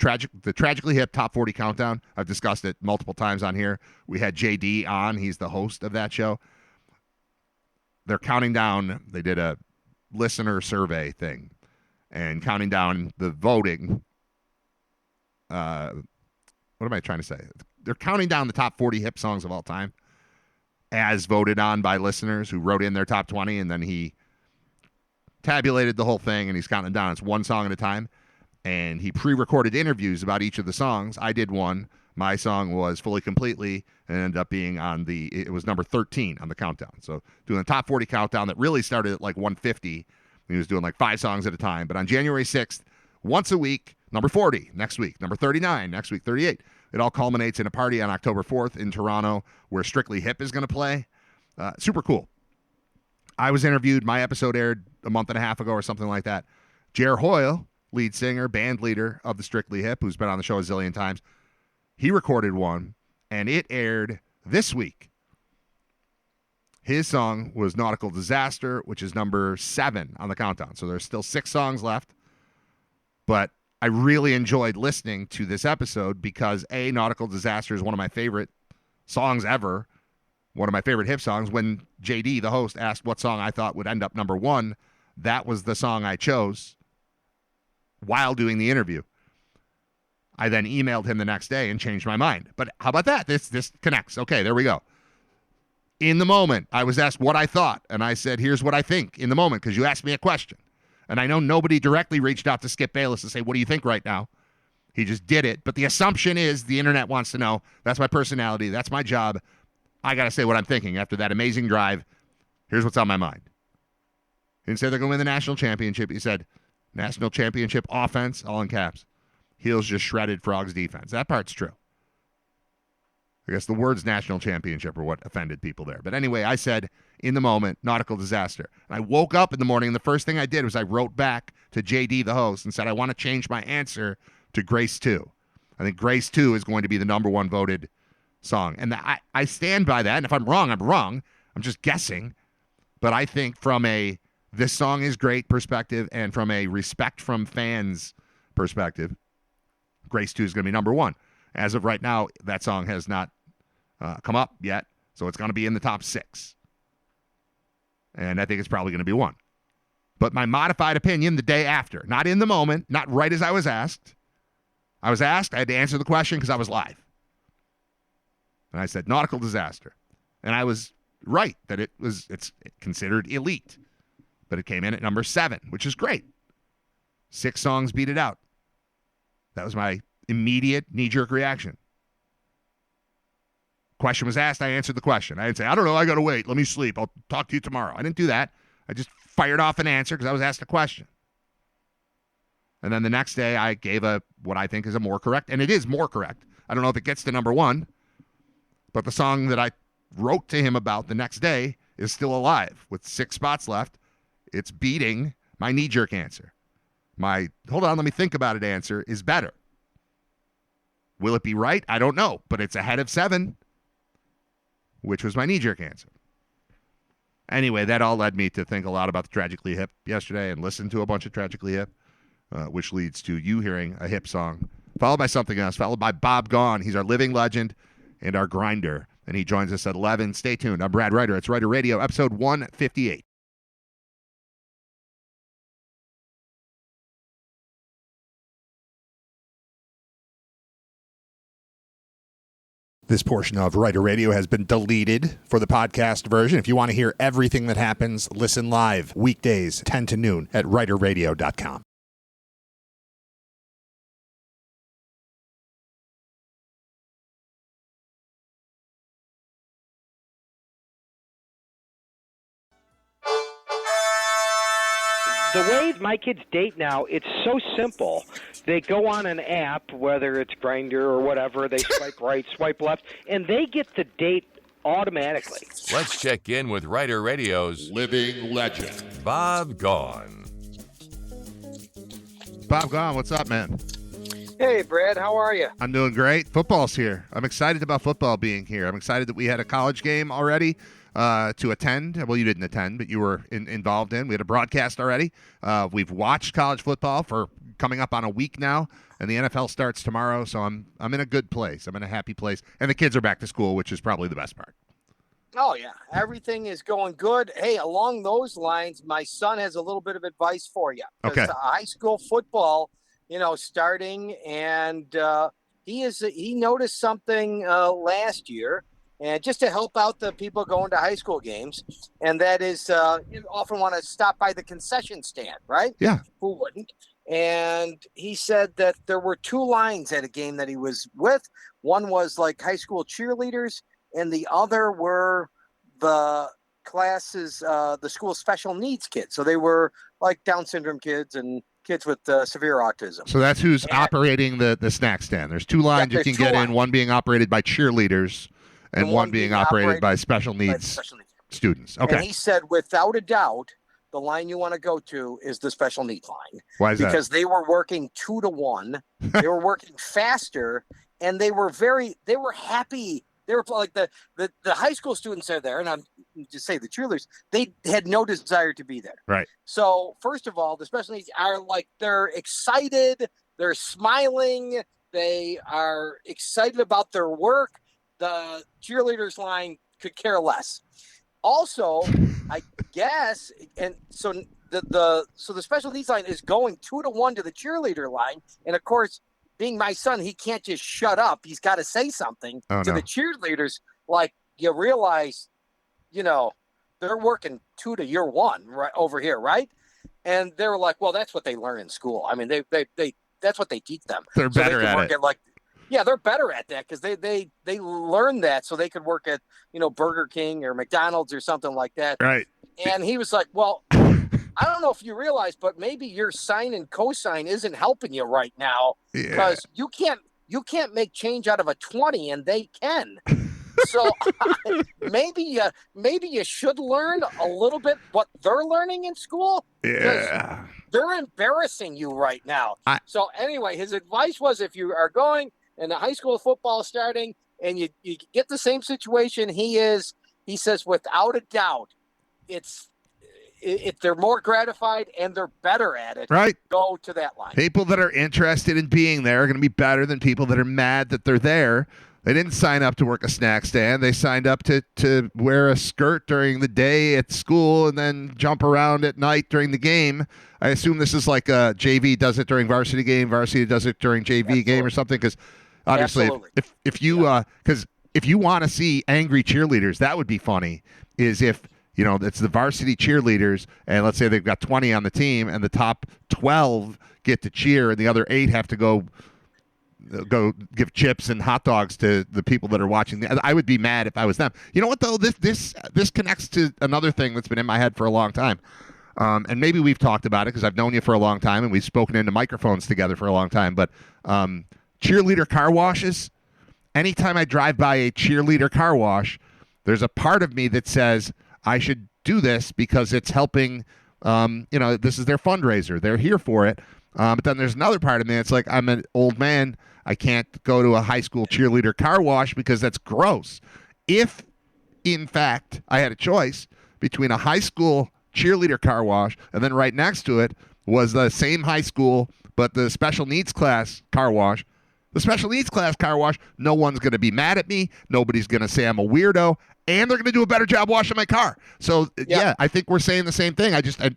Speaker 1: Tragically Hip Top 40 Countdown. I've discussed it multiple times on here. We had JD on. He's the host of that show. They're counting down. They did a listener survey thing and counting down the voting. What am I trying to say? They're counting down the top 40 hip songs of all time as voted on by listeners who wrote in their top 20, and then he tabulated the whole thing and he's counting down. It's one song at a time, and he pre-recorded interviews about each of the songs. I did one. My song was Fully Completely and ended up being it was number 13 on the countdown. So doing the top 40 countdown that really started at like 150. He was doing like 5 songs at a time. But on January 6th, once a week, number 40 next week, number 39 next week, 38. It all culminates in a party on October 4th in Toronto where Strictly Hip is going to play. Super cool. I was interviewed. My episode aired a month and a half ago or something like that. Jer Hoyle lead singer, band leader of the Strictly Hip, who's been on the show a zillion times. He recorded one, and it aired this week. His song was Nautical Disaster, which is number 7 on the countdown. So there's still 6 songs left. But I really enjoyed listening to this episode because, A, Nautical Disaster is one of my favorite songs ever, one of my favorite hip songs. When JD, the host, asked what song I thought would end up number 1, that was the song I chose while doing the interview. I then emailed him the next day and changed my mind. But how about that? This connects. Okay, there we go. In the moment, I was asked what I thought, and I said, here's what I think in the moment, because you asked me a question. And I know nobody directly reached out to Skip Bayless to say, what do you think right now? He just did it. But the assumption is the internet wants to know. That's my personality. That's my job. I got to say what I'm thinking after that amazing drive. Here's what's on my mind. He didn't say they're going to win the national championship. He said, national championship offense, all in caps. Heels just shredded Frogs defense. That part's true. I guess the words national championship are what offended people there. But anyway, I said, in the moment, Nautical Disaster. And I woke up in the morning, and the first thing I did was I wrote back to JD, the host, and said, I want to change my answer to Grace 2. I think Grace 2 is going to be the number 1 voted song. And I stand by that. And if I'm wrong, I'm wrong. I'm just guessing. But I think from a this song is great perspective and from a respect from fans perspective, Grace 2 is going to be number 1. As of right now, that song has not come up yet, so it's going to be in the top 6. And I think it's probably going to be 1. But my modified opinion the day after, not in the moment, not right as I was asked. I was asked, I had to answer the question because I was live. And I said, Nautical Disaster. And I was right that it's considered elite. But it came in at number 7, which is great. 6 songs beat it out. That was my immediate knee-jerk reaction. Question was asked, I answered the question. I didn't say, I don't know, I got to wait. Let me sleep. I'll talk to you tomorrow. I didn't do that. I just fired off an answer because I was asked a question. And then the next day, I gave what I think is a more correct, and it is more correct. I don't know if it gets to number 1, but the song that I wrote to him about the next day is still alive with 6 spots left. It's beating my knee-jerk answer. My, hold on, let me think about it answer is better. Will it be right? I don't know, but it's ahead of 7, which was my knee-jerk answer. Anyway, that all led me to think a lot about the Tragically Hip yesterday and listen to a bunch of Tragically Hip, which leads to you hearing a hip song, followed by something else, followed by Bob Gaughan. He's our living legend and our grinder, and he joins us at 11. Stay tuned. I'm Brad Ryder. It's Ryder Radio, episode 158. This portion of Ryder Radio has been deleted for the podcast version. If you want to hear everything that happens, listen live weekdays 10 to noon at ryderradio.com.
Speaker 6: The way my kids date now, it's so simple. They go on an app, whether it's Grindr or whatever, they swipe right, swipe left, and they get the date automatically.
Speaker 7: Let's check in with Ryder Radio's
Speaker 1: living legend,
Speaker 7: Bob Gaughan.
Speaker 1: Bob Gaughan, what's up, man?
Speaker 6: Hey, Brad, how are you?
Speaker 1: I'm doing great. Football's here. I'm excited about football being here. I'm excited that we had a college game already to attend. Well, you didn't attend, but you were involved in. We had a broadcast already. We've watched college football for coming up on a week now, and the NFL starts tomorrow, so I'm in a good place. I'm in a happy place, and the kids are back to school, which is probably the best part.
Speaker 6: Oh, yeah. Everything is going good. Hey, along those lines, my son has a little bit of advice for you.
Speaker 1: Okay.
Speaker 6: High school football, starting, and he noticed something last year, and just to help out the people going to high school games, and that is you often want to stop by the concession stand, right?
Speaker 1: Yeah.
Speaker 6: Who wouldn't? And he said that there were 2 lines at a game that he was with. One was like high school cheerleaders, and the other were the classes, the school special needs kids. So they were like Down syndrome kids and kids with severe autism.
Speaker 1: So that's who's operating the snack stand. There's 2 lines you can get in, one being operated by cheerleaders and one being operated by special needs students. Okay.
Speaker 6: And he said, without a doubt, the line you want to go to is the special needs line.
Speaker 1: Why is that?
Speaker 6: Because they were working 2 to 1. They were working faster, and they were happy. They were like the high school students are there, and I'm just say the cheerleaders, they had no desire to be there.
Speaker 1: Right.
Speaker 6: So first of all, the special needs are like, they're excited, they're smiling, they are excited about their work. The cheerleaders line could care less. Also, I guess, and so the special needs line is going 2 to 1 to the cheerleader line, and of course, being my son, he can't just shut up. He's got to say something to the cheerleaders. Like, you realize, they're working 2 to your 1 right over here, right? And they were like, well, that's what they learn in school. I mean, they that's what they teach them.
Speaker 1: They're better at it.
Speaker 6: They're better at that because they learn that so they could work at Burger King or McDonald's or something like that.
Speaker 1: Right.
Speaker 6: And he was like, well, I don't know if you realize, but maybe your sine and cosine isn't helping you right now because you can't make change out of a 20 and they can. So maybe you should learn a little bit what they're learning in school.
Speaker 1: Yeah.
Speaker 6: They're embarrassing you right now. So anyway, his advice was, if you are going and the high school football starting and you get the same situation he says, without a doubt, if they're more gratified and they're better at it,
Speaker 1: right,
Speaker 6: go to that line.
Speaker 1: People that are interested in being there are going to be better than people that are mad that they're there. They didn't sign up to work a snack stand. They signed up to wear a skirt during the day at school and then jump around at night during the game. I assume this is like JV does it during varsity game, varsity does it during JV game or something, because obviously if you if you want to see angry cheerleaders, that would be funny, is if it's the varsity cheerleaders, and let's say they've got 20 on the team, and the top 12 get to cheer, and the other 8 have to go give chips and hot dogs to the people that are watching. I would be mad if I was them. You know what, though? This connects to another thing that's been in my head for a long time. And maybe we've talked about it because I've known you for a long time, and we've spoken into microphones together for a long time. But cheerleader car washes, anytime I drive by a cheerleader car wash, there's a part of me that says, I should do this because it's helping, this is their fundraiser. They're here for it. But then there's another part of me that's like, I'm an old man. I can't go to a high school cheerleader car wash because that's gross. If, in fact, I had a choice between a high school cheerleader car wash and then right next to it was the same high school but the special needs class car wash, the special needs class car wash, no one's going to be mad at me. Nobody's going to say I'm a weirdo. And they're going to do a better job washing my car. So, yeah, I think we're saying the same thing.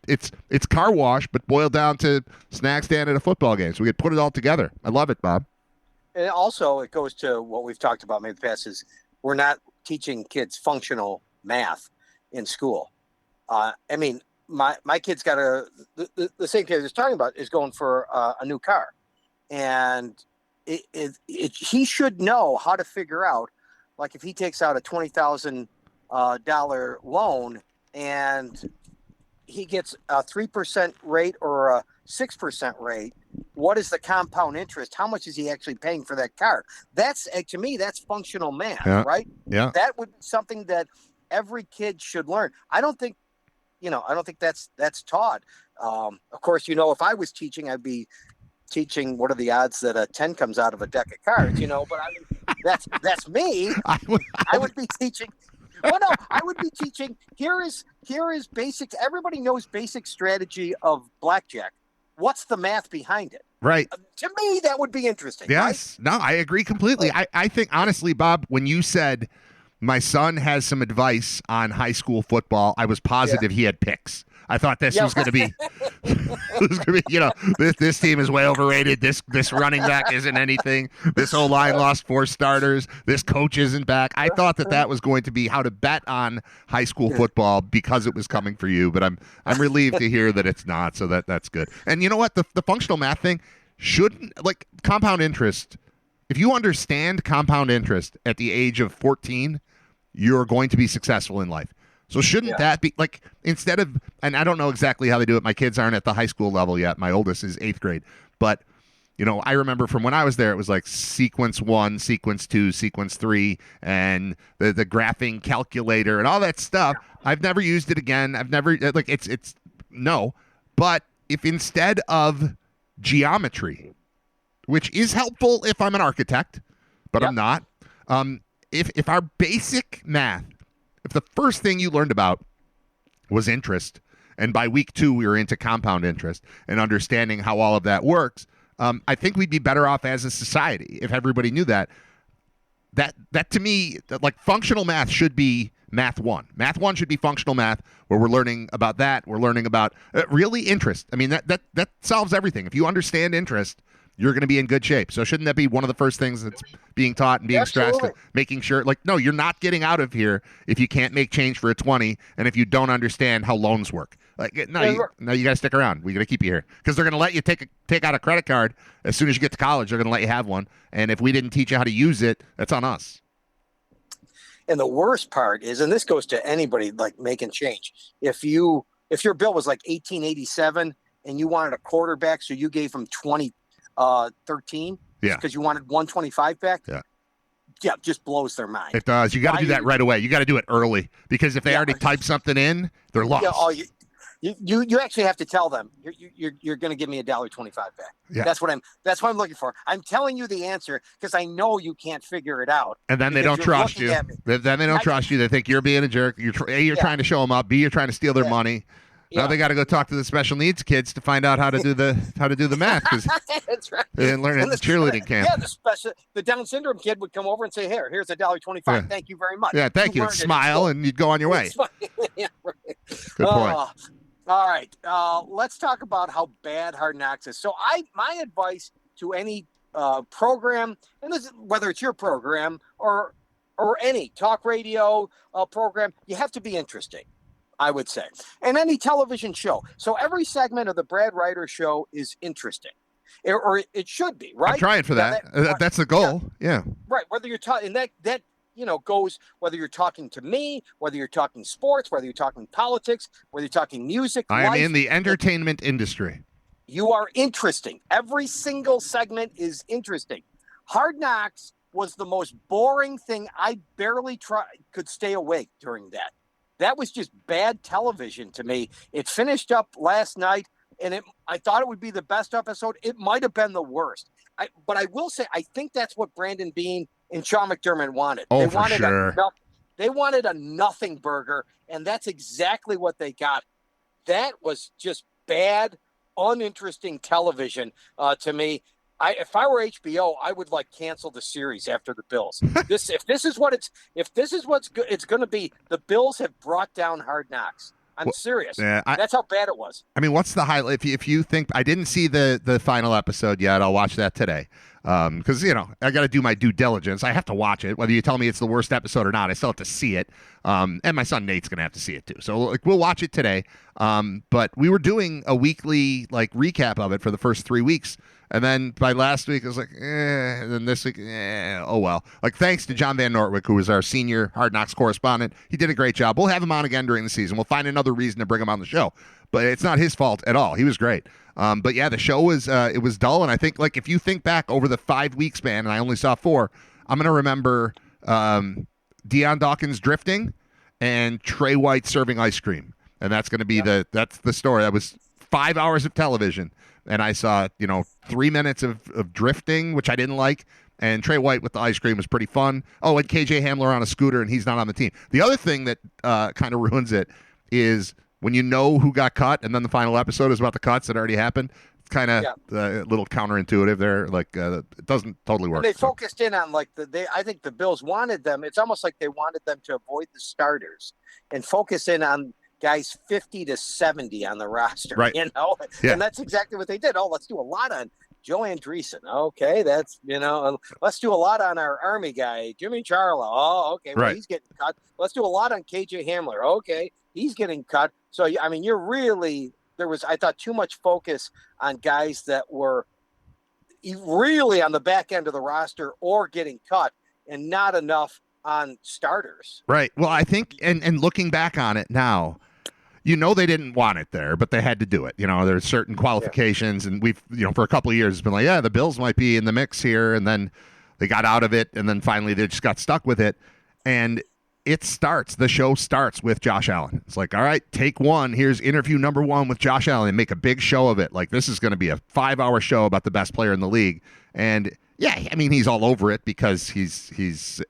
Speaker 1: It's car wash, but boiled down to snack stand at a football game. So we could put it all together. I love it, Bob.
Speaker 6: And also, it goes to what we've talked about maybe in the past, is we're not teaching kids functional math in school. I mean, my kid's got the same kid I was talking about is going for a new car. And he should know how to figure out, like if he takes out a $20,000 loan and he gets a 3% rate or a 6% rate, what is the compound interest? How much is he actually paying for that car? That's, to me, that's functional math, right?
Speaker 1: Yeah.
Speaker 6: That would be something that every kid should learn. I don't think that's taught. Of course, if I was teaching, I'd be teaching what are the odds that a 10 comes out of a deck of cards, but I mean, that's me. I would be teaching. Well, no, I would be teaching. Here is basic. Everybody knows basic strategy of blackjack. What's the math behind it?
Speaker 1: Right.
Speaker 6: To me, that would be interesting.
Speaker 1: Yes.
Speaker 6: Right?
Speaker 1: No, I agree completely. I think, honestly, Bob, when you said my son has some advice on high school football, I was positive he had picks. I thought this was going to be, this team is way overrated. This running back isn't anything. This O-line lost 4 starters. This coach isn't back. I thought that was going to be how to bet on high school football because it was coming for you. But I'm relieved to hear that it's not. So that's good. And you know what? The functional math thing shouldn't, like compound interest. If you understand compound interest at the age of 14, you're going to be successful in life. So shouldn't that be like, instead of, and I don't know exactly how they do it. My kids aren't at the high school level yet. My oldest is 8th grade. But, I remember from when I was there, it was like sequence 1, sequence 2, sequence 3, and the graphing calculator and all that stuff. I've never used it again. I've never, it's No. But if instead of geometry, which is helpful if I'm an architect, but I'm not, if our basic math, if the first thing you learned about was interest, and by week 2 we were into compound interest and understanding how all of that works, I think we'd be better off as a society if everybody knew that. That to me, like functional math should be math 1. Math 1 should be functional math, where we're learning about that. We're learning about really interest. I mean, that solves everything. If you understand interest, you're going to be in good shape. So shouldn't that be one of the first things that's being taught and being stressed? Making sure, like, no, you're not getting out of here if you can't make change for a 20 and if you don't understand how loans work. Like, no, you got to stick around. We got to keep you here because they're going to let you take out a credit card as soon as you get to college. They're going to let you have one. And if we didn't teach you how to use it, that's on us.
Speaker 6: And the worst part is, and this goes to anybody like making change. If your bill was like 1887 and you wanted a quarterback, so you gave him 2013 because you wanted 125 back. Yeah, just blows their mind.
Speaker 1: It does. You got to do that right away. You got to do it early because if they already type something in, they're lost.
Speaker 6: You actually have to tell them you're going to give me $1.25 back.
Speaker 1: Yeah.
Speaker 6: That's what I'm looking for. I'm telling you the answer because I know you can't figure it out.
Speaker 1: And then they don't trust you. Then they don't trust you. They think you're being a jerk. You're trying to show them up. B, you're trying to steal their money. Now they got to go talk to the special needs kids to find out how to do the math because
Speaker 6: that's right.
Speaker 1: They didn't learn it in the cheerleading camp.
Speaker 6: Yeah, the Down syndrome kid would come over and say, here's $1.25. Yeah. Thank you very much.
Speaker 1: Yeah, thank you. Smile and you'd go on your way.
Speaker 6: Yeah, right.
Speaker 1: Good point.
Speaker 6: All right, let's talk about how bad Hard Knocks is. So my advice to any program, and this, whether it's your program or any talk radio program, you have to be interesting, I would say. And any television show. So every segment of the Brad Ryder Show is interesting. Or it should be, right?
Speaker 1: I'm trying for that. That's the goal. Yeah.
Speaker 6: Right. Whether you're talking, and that goes whether you're talking to me, whether you're talking sports, whether you're talking politics, whether you're talking music.
Speaker 1: I am in the entertainment industry.
Speaker 6: You are interesting. Every single segment is interesting. Hard Knocks was the most boring thing. I barely could stay awake during that. That was just bad television to me. It finished up last night, and I thought it would be the best episode. It might have been the worst. But I will say, I think that's what Brandon Beane and Sean McDermott wanted.
Speaker 1: Oh, for sure.
Speaker 6: They wanted a nothing burger, and that's exactly what they got. That was just bad, uninteresting television to me. If I were HBO, I would cancel the series after the Bills. If this is what it's going to be. The Bills have brought down Hard Knocks. I'm serious. Yeah, that's how bad it was.
Speaker 1: I mean, what's the highlight? If you think I didn't see the final episode yet, I'll watch that today. Because I got to do my due diligence. I have to watch it, whether you tell me it's the worst episode or not. I still have to see it. And my son Nate's gonna have to see it too. So we'll watch it today. But we were doing a weekly recap of it for the first 3 weeks. And then by last week, I was like, and then this week, oh well. Thanks to John Van Nortwick, who was our senior Hard Knocks correspondent. He did a great job. We'll have him on again during the season. We'll find another reason to bring him on the show. But it's not his fault at all. He was great. But yeah, the show was it was dull. And I think if you think back over the 5-week span, and I only saw 4, I'm gonna remember Deion Dawkins drifting and Trey White serving ice cream, and that's gonna be that's the story. That was 5 hours of television. And I saw, 3 minutes of drifting, which I didn't like. And Trey White with the ice cream was pretty fun. Oh, and KJ Hamler on a scooter, and he's not on the team. The other thing that kind of ruins it is when you know who got cut, and then the final episode is about the cuts that already happened. It's kind of a little counterintuitive there. It doesn't totally work.
Speaker 6: And they focused in on I think the Bills wanted them. It's almost like they wanted them to avoid the starters and focus in on guys 50 to 70 on the roster,
Speaker 1: right?
Speaker 6: And that's exactly what they did. Oh, let's do a lot on Joe Andreessen. Okay, that's let's do a lot on our Army guy, Jimmy Charlo. Oh, okay, well, he's getting cut. Let's do a lot on KJ Hamler. Okay, he's getting cut. So I mean, I thought too much focus on guys that were really on the back end of the roster or getting cut, and not enough on starters.
Speaker 1: Right. Well, I think, and looking back on it now, they didn't want it there, but they had to do it. There's certain qualifications, and we've, for a couple of years, it's been the Bills might be in the mix here, and then they got out of it, and then finally they just got stuck with it. And the show starts with Josh Allen. It's like, all right, take one. Here's interview number 1 with Josh Allen, and make a big show of it. Like, this is going to be a 5-hour show about the best player in the league. And yeah, I mean, he's all over it because he's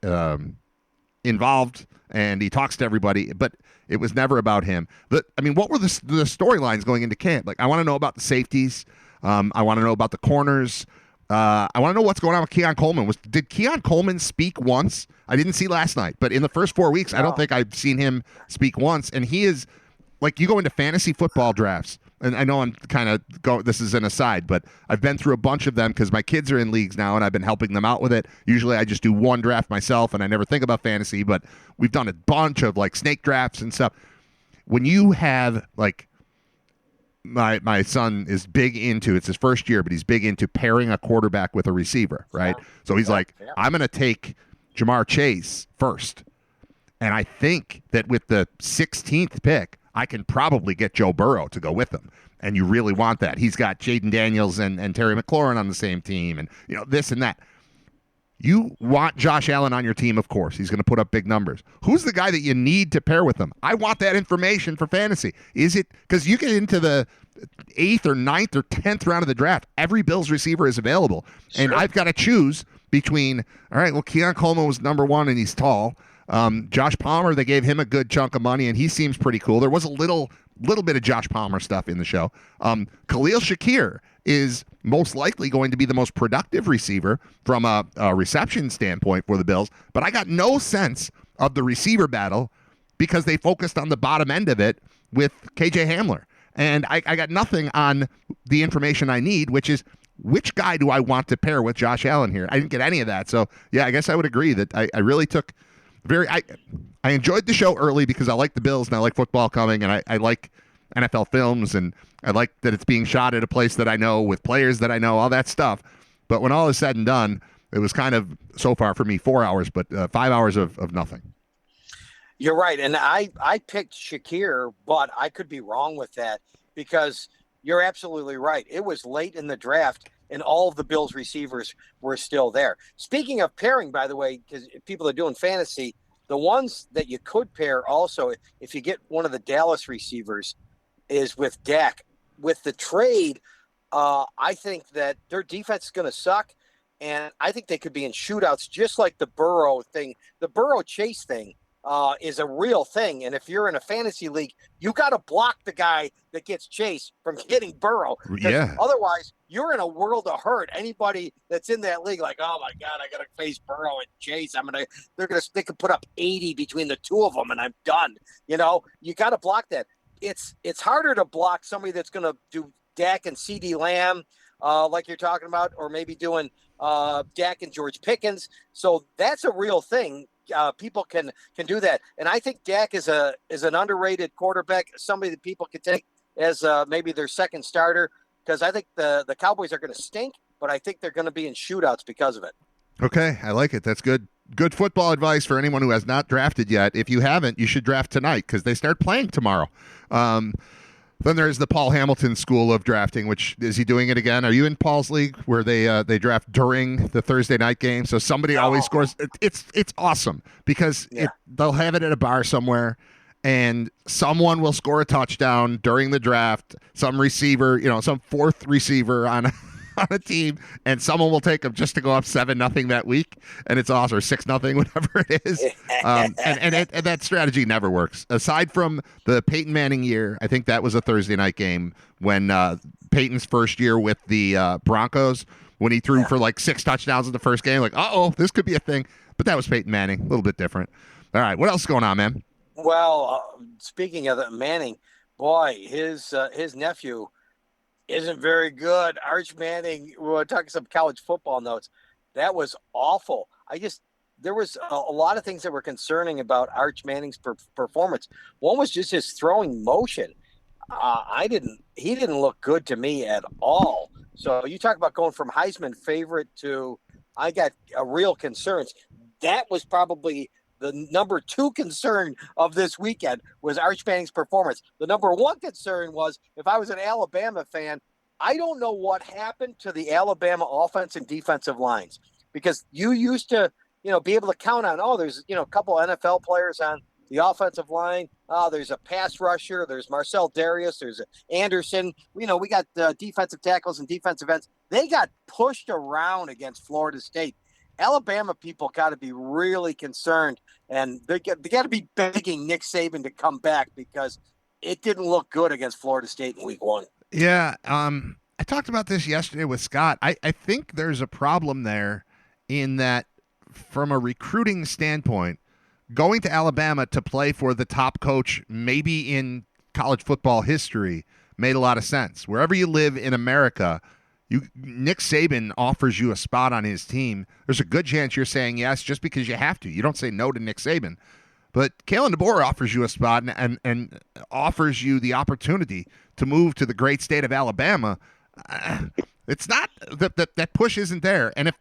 Speaker 1: involved and he talks to everybody, but it was never about him. What were the storylines going into camp? Like, I want to know about the safeties. I want to know about the corners. I want to know what's going on with Keon Coleman. Did Keon Coleman speak once? I didn't see last night, but in the first 4 weeks, I don't think I've seen him speak once. And he is, like, you go into fantasy football drafts, and I know I'm kind of this is an aside, but I've been through a bunch of them because my kids are in leagues now, and I've been helping them out with it. Usually I just do one draft myself, and I never think about fantasy, but we've done a bunch of, like, snake drafts and stuff. When you have, like, my son is big into, it's his first year, but he's big into pairing a quarterback with a receiver, right? So he's like, I'm going to take Jamar Chase first. And I think that with the 16th pick, I can probably get Joe Burrow to go with him. And you really want that. He's got Jaden Daniels and Terry McLaurin on the same team, and this and that. You want Josh Allen on your team, of course. He's going to put up big numbers. Who's the guy that you need to pair with him? I want that information for fantasy. Is it because you get into the 8th or 9th or 10th round of the draft, every Bills receiver is available, and I've got to choose between, all right, well, Keon Coleman was number 1 and he's tall. Josh Palmer, they gave him a good chunk of money and he seems pretty cool. There was a little bit of Josh Palmer stuff in the show. Khalil Shakir is most likely going to be the most productive receiver from a reception standpoint for the Bills, but I got no sense of the receiver battle because they focused on the bottom end of it with KJ Hamler. And I got nothing on the information I need, which is, which guy do I want to pair with Josh Allen here? I didn't get any of that. So, yeah, I guess I would agree that I really took I enjoyed the show early because I like the Bills and I like football coming, and I like NFL films, and I like that it's being shot at a place that I know with players that I know, all that stuff. But when all is said and done, it was kind of, so far for me, 4 hours, but 5 hours of nothing.
Speaker 6: You're right. And I picked Shakir, but I could be wrong with that because you're absolutely right. It was late in the draft and all of the Bills receivers were still there. Speaking of pairing, by the way, because people are doing fantasy, the ones that you could pair also, if you get one of the Dallas receivers, is with Dak. With the trade, I think that their defense is going to suck, and I think they could be in shootouts just like the Burrow thing. The Burrow Chase thing is a real thing, and if you're in a fantasy league, you got to block the guy that gets Chase from hitting Burrow.
Speaker 1: Yeah.
Speaker 6: Otherwise, you're in a world of hurt. Anybody that's in that league, like, oh my God, I got to face Burrow and Chase. They could put up 80 between the two of them, and I'm done. You got to block that. It's harder to block somebody that's going to do Dak and CeeDee Lamb, like you're talking about, or maybe doing Dak and George Pickens. So that's a real thing. People can do that, and I think Dak is an underrated quarterback, somebody that people can take as maybe their second starter, because I think the Cowboys are going to stink, but I think they're going to be in shootouts because of it. Okay,
Speaker 1: I like it. That's good. Good football advice for anyone who has not drafted yet. If you haven't, you should draft tonight because they start playing tomorrow. Then there's the Paul Hamilton school of drafting, which, is he doing it again? Are you in Paul's league where they draft during the Thursday night game? So somebody always scores. It's awesome because they'll have it at a bar somewhere, and someone will score a touchdown during the draft. Some receiver, some fourth receiver on a team, and someone will take them just to go up 7-0 that week, and it's awesome, or 6-0, whatever it is. And that strategy never works. Aside from the Peyton Manning year, I think that was a Thursday night game when Peyton's first year with the Broncos, when he threw for like 6 touchdowns in the first game. Like, this could be a thing. But that was Peyton Manning, a little bit different. All right, what else is going on, man?
Speaker 6: Well, speaking of Manning, boy, his nephew isn't very good. Arch Manning, we're talking some college football notes. That was awful. There was a lot of things that were concerning about Arch Manning's performance. One was just his throwing motion. He didn't look good to me at all. So you talk about going from Heisman favorite to, I got real concerns. That was probably the number 2 concern of this weekend was Arch Manning's performance. The number 1 concern was, if I was an Alabama fan, I don't know what happened to the Alabama offense and defensive lines, because you used to be able to count on, there's, a couple NFL players on the offensive line. There's a pass rusher. There's Marcel Darius. There's Anderson. We got defensive tackles and defensive ends. They got pushed around against Florida State. Alabama people got to be really concerned, and they got to be begging Nick Saban to come back because it didn't look good against Florida State in week 1.
Speaker 1: Yeah, I talked about this yesterday with Scott. I think there's a problem there in that from a recruiting standpoint, going to Alabama to play for the top coach maybe in college football history made a lot of sense. Wherever you live in America, Nick Saban offers you a spot on his team. There's a good chance you're saying yes just because you have to. You don't say no to Nick Saban. But Kalen DeBoer offers you a spot and offers you the opportunity to move to the great state of Alabama. It's not that push isn't there. And if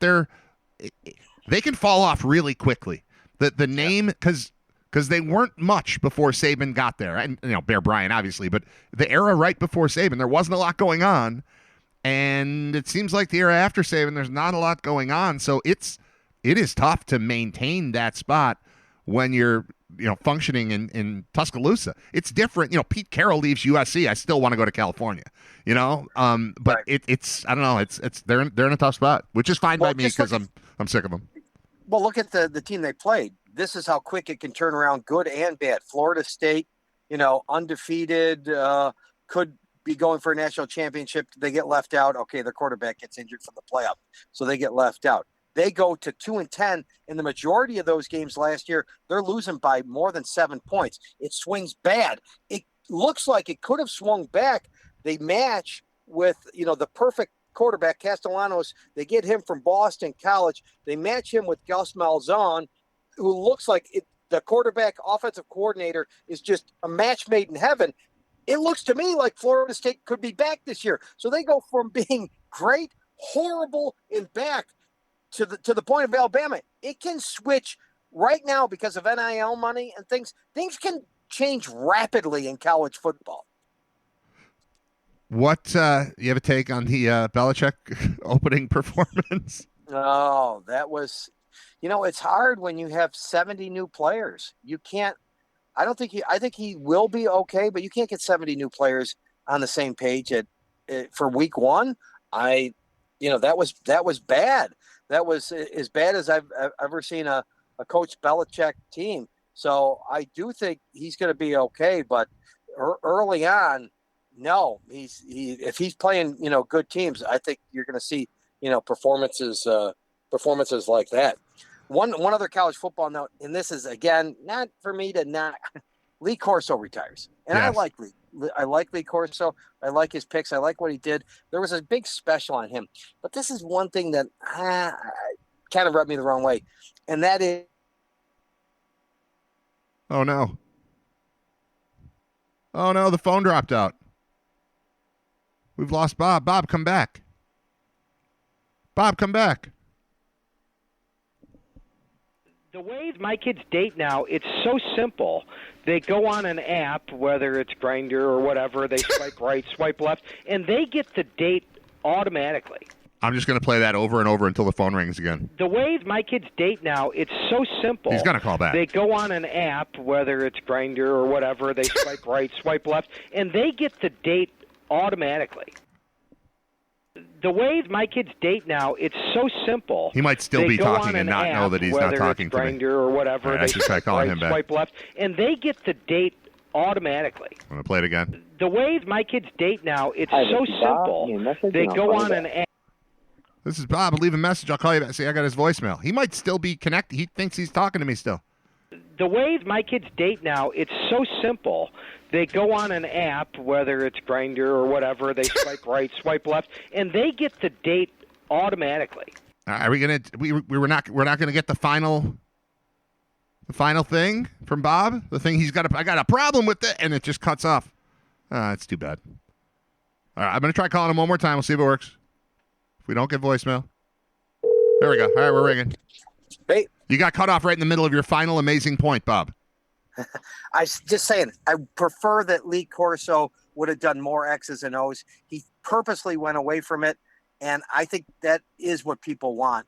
Speaker 1: they can fall off really quickly. The name, because they weren't much before Saban got there. And, Bear Bryant, obviously. But the era right before Saban, there wasn't a lot going on. And it seems like the era after Saban, there's not a lot going on. So it is tough to maintain that spot when you're functioning in Tuscaloosa. It's different. Pete Carroll leaves USC. I still want to go to California. But right. It's I don't know. It's they're in a tough spot, which is fine by me because I'm sick of them.
Speaker 6: Well, look at the team they played. This is how quick it can turn around, good and bad. Florida State, undefeated, could be going for a national championship. They get left out. Okay, their quarterback gets injured from the playoff, so they get left out. They go to 2-10. In the majority of those games last year, they're losing by more than 7 points. It swings bad. It looks like it could have swung back. They match with, the perfect quarterback, Castellanos. They get him from Boston College. They match him with Gus Malzahn, who looks like the quarterback offensive coordinator is just a match made in heaven. It looks to me like Florida State could be back this year. So they go from being great, horrible, and back to the point of Alabama. It can switch right now because of NIL money and things. Things can change rapidly in college football.
Speaker 1: What you have a take on the Belichick opening performance?
Speaker 6: Oh, that was, it's hard when you have 70 new players. You can't. I think he will be okay, but you can't get 70 new players on the same page for week 1. That was bad. That was as bad as I've ever seen a Coach Belichick team. So I do think he's going to be okay, but early on, no. If he's playing, good teams, I think you're going to see, performances like that. One other college football note, and this is again not for me to not. Lee Corso retires, and yes. I like Lee Corso. I like his picks. I like what he did. There was a big special on him, but this is one thing that kind of rubbed me the wrong way, and that is.
Speaker 1: Oh no! Oh no! The phone dropped out. We've lost Bob. Bob, come back. Bob, come back.
Speaker 8: The way my kids date now, it's so simple. They go on an app, whether it's Grindr or whatever, they swipe right, swipe left, and they get the date automatically.
Speaker 1: I'm just going to play that over and over until the phone rings again.
Speaker 8: The way my kids date now, it's so simple.
Speaker 1: He's going to call back.
Speaker 8: They go on an app, whether it's Grindr or whatever, they swipe right, swipe left, and they get the date automatically. The way my kids date now, it's so simple.
Speaker 1: He might still be talking and not know that he's not talking to me.
Speaker 8: Grindr or whatever,
Speaker 1: I should try calling him back.
Speaker 8: Swipe left, and they get the date automatically.
Speaker 1: I'm going to play it again.
Speaker 8: The way my kids date now, it's so simple. They go on an app.
Speaker 1: This is Bob. Leave a message. I'll call you back. See, I got his voicemail. He might still be connected. He thinks he's talking to me still.
Speaker 8: The way my kids date now, it's so simple. They go on an app, whether it's Grindr or whatever, they swipe right, swipe left, and they get the date automatically.
Speaker 1: Are we gonna? We're not gonna get the final thing from Bob. The thing I got a problem with it, and it just cuts off. It's too bad. All right, I'm gonna try calling him one more time. We'll see if it works. If we don't get voicemail, there we go. All right, we're ringing.
Speaker 6: Hey,
Speaker 1: you got cut off right in the middle of your final amazing point, Bob.
Speaker 6: I was just saying, I prefer that Lee Corso would have done more X's and O's. He purposely went away from it, and I think that is what people want.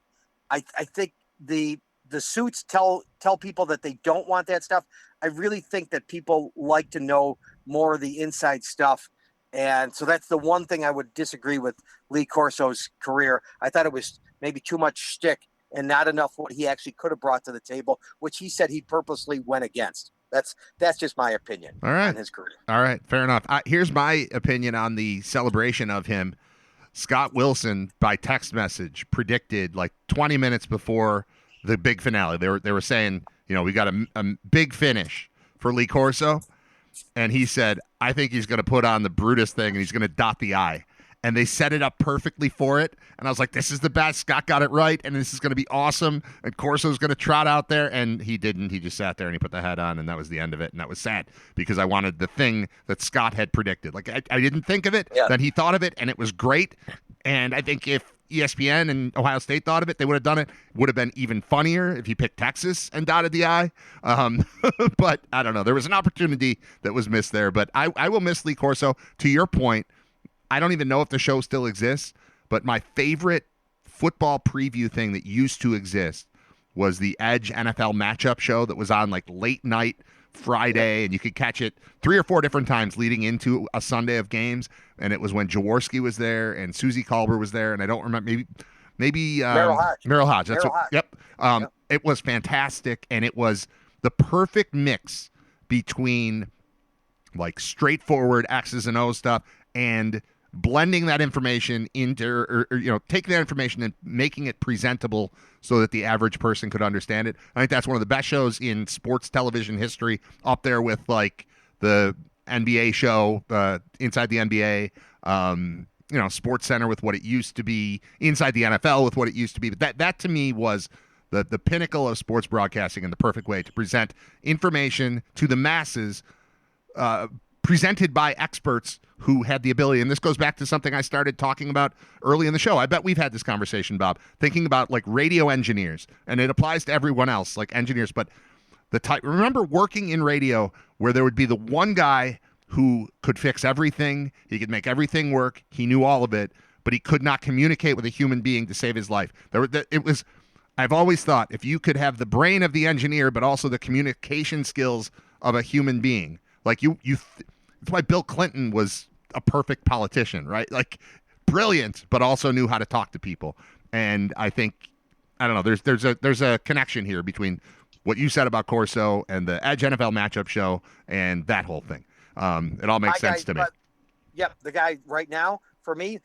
Speaker 6: I think the the suits tell people that they don't want that stuff. I really think that people like to know more of the inside stuff. And so that's the one thing I would disagree with Lee Corso's career. I thought it was maybe too much shtick and not enough what he actually could have brought to the table, which he said he purposely went against. That's just my opinion on his career.
Speaker 1: All right, fair enough. Here's my opinion on the celebration of him. Scott Wilson, by text message, predicted like 20 minutes before the big finale. They were saying, we got a big finish for Lee Corso. And he said, I think he's going to put on the Brutus thing and he's going to dot the I. And they set it up perfectly for it. And I was like, this is the best. Scott got it right. And this is going to be awesome. And Corso's going to trot out there. And he didn't. He just sat there and he put the head on. And that was the end of it. And that was sad because I wanted the thing that Scott had predicted. Like, I didn't think of it. Yeah. Then he thought of it. And it was great. And I think if ESPN and Ohio State thought of it, they would have done it. Would have been even funnier if he picked Texas and dotted the I. But I don't know. There was an opportunity that was missed there. But I will miss Lee Corso. To your point, I don't even know if the show still exists, but my favorite football preview thing that used to exist was the Edge NFL matchup show that was on like late night Friday, and you could catch it 3 or 4 different times leading into a Sunday of games. And it was when Jaworski was there and Susie Kolber was there, and I don't remember, maybe
Speaker 6: Merrill Hodge.
Speaker 1: Merrill Hodge. That's
Speaker 6: Merrill
Speaker 1: what.
Speaker 6: Hodge.
Speaker 1: Yep. It was fantastic, and it was the perfect mix between like straightforward X's and O's stuff and blending that information into, or taking that information and making it presentable so that the average person could understand it. I think that's one of the best shows in sports television history, up there with like the NBA show, Inside the NBA, Sports Center with what it used to be, Inside the NFL with what it used to be. But that to me was the pinnacle of sports broadcasting and the perfect way to present information to the masses, presented by experts who had the ability. And this goes back to something I started talking about early in the show. I bet we've had this conversation, Bob, thinking about like radio engineers, and it applies to everyone else, like engineers. But remember working in radio where there would be the one guy who could fix everything. He could make everything work. He knew all of it, but he could not communicate with a human being to save his life. I've always thought if you could have the brain of the engineer, but also the communication skills of a human being, like that's why Bill Clinton was a perfect politician, right? Like brilliant, but also knew how to talk to people. And I think, I don't know, there's a connection here between what you said about Corso and the Edge NFL matchup show and that whole thing. It all makes sense to me.
Speaker 6: The guy right now for me,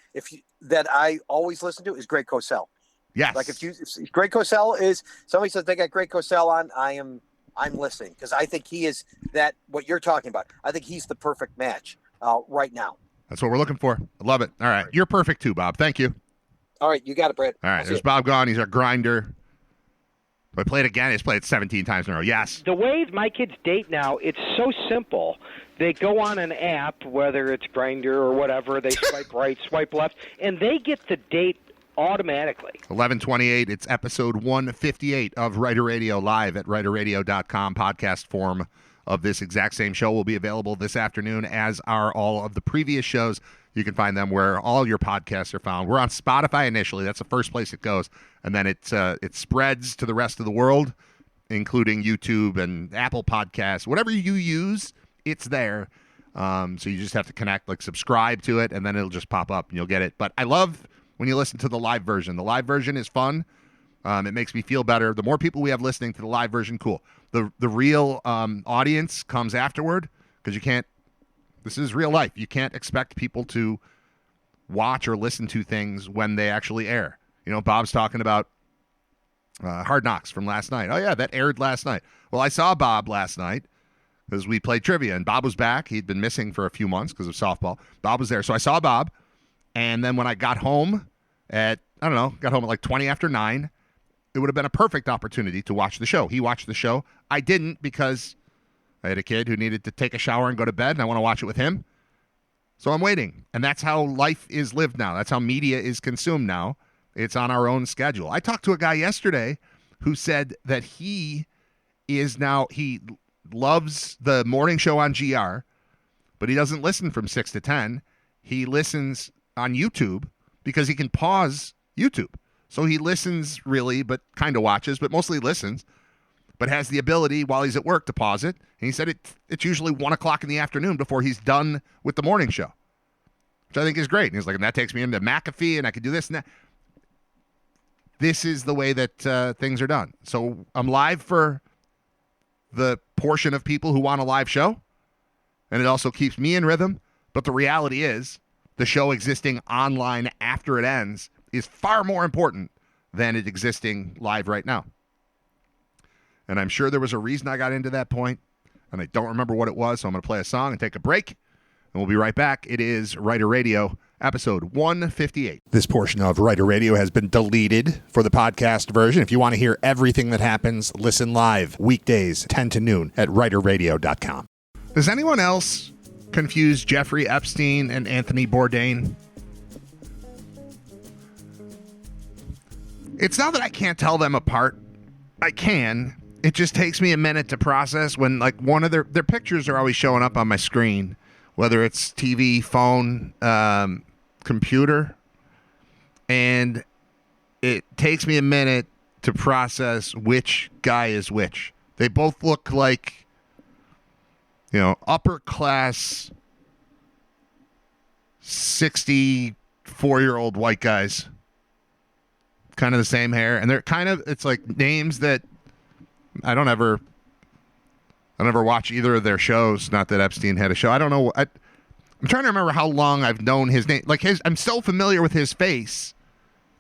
Speaker 6: that I always listen to is Greg Cosell.
Speaker 1: Yes.
Speaker 6: Like if Greg Cosell is, somebody says they got Greg Cosell on, I'm listening because I think he is what you're talking about. I think he's the perfect match right now.
Speaker 1: That's what we're looking for. I love it. All right. You're perfect too, Bob. Thank you.
Speaker 6: All right. You got it, Brad.
Speaker 1: All right. There's Bob Gaughan. He's our grinder. I played again. He's played 17 times in a row. Yes.
Speaker 8: The way my kids date now, it's so simple. They go on an app, whether it's Grindr or whatever, they swipe right, swipe left, and they get the date automatically.
Speaker 1: 11:28. It's episode 158 of Writer Radio live at writerradio.com. Podcast form of this exact same show will be available this afternoon, as are all of the previous shows. You can find them where all your podcasts are found. We're on Spotify initially. That's the first place it goes. And then it spreads to the rest of the world, including YouTube and Apple Podcasts. Whatever you use, it's there. So you just have to connect, like subscribe to it, and then it'll just pop up and you'll get it. But I love when you listen to the live version. The live version is fun. It makes me feel better. The more people we have listening to the live version, cool. The real audience comes afterward, because you can't, this is real life. You can't expect people to watch or listen to things when they actually air. Bob's talking about Hard Knocks from last night. Oh, yeah, that aired last night. Well, I saw Bob last night because we played trivia, and Bob was back. He'd been missing for a few months because of softball. Bob was there. So I saw Bob, and then when I got home got home at like 20 after 9, it would have been a perfect opportunity to watch the show. He watched the show. I didn't, because I had a kid who needed to take a shower and go to bed, and I want to watch it with him. So I'm waiting. And that's how life is lived now. That's how media is consumed now. It's on our own schedule. I talked to a guy yesterday who said that he loves the morning show on GR, but he doesn't listen from 6 to 10. He listens on YouTube because he can pause YouTube. So he listens really, but kind of watches, but mostly listens, but has the ability while he's at work to pause it. And he said it's usually 1 o'clock in the afternoon before he's done with the morning show, which I think is great. And he's like, and that takes me into McAfee, and I could do this and that. This is the way that things are done. So I'm live for the portion of people who want a live show, and it also keeps me in rhythm. But the reality is the show existing online after it ends is far more important than it existing live right now. And I'm sure there was a reason I got into that point, and I don't remember what it was, so I'm going to play a song and take a break, and we'll be right back. It is Writer Radio, episode 158. This portion of Writer Radio has been deleted for the podcast version. If you want to hear everything that happens, listen live, weekdays, 10 to noon at writerradio.com. Does anyone else confuse Jeffrey Epstein and Anthony Bourdain? It's not that I can't tell them apart. I can. It just takes me a minute to process when, like, one of their pictures are always showing up on my screen, whether it's TV, phone, computer, and it takes me a minute to process which guy is which. They both look like, upper class 64-year-old white guys. Kind of the same hair, and they're it's like names that I don't ever watch either of their shows. Not that Epstein had a show. I don't know. I'm trying to remember how long I've known his name. Like I'm so familiar with his face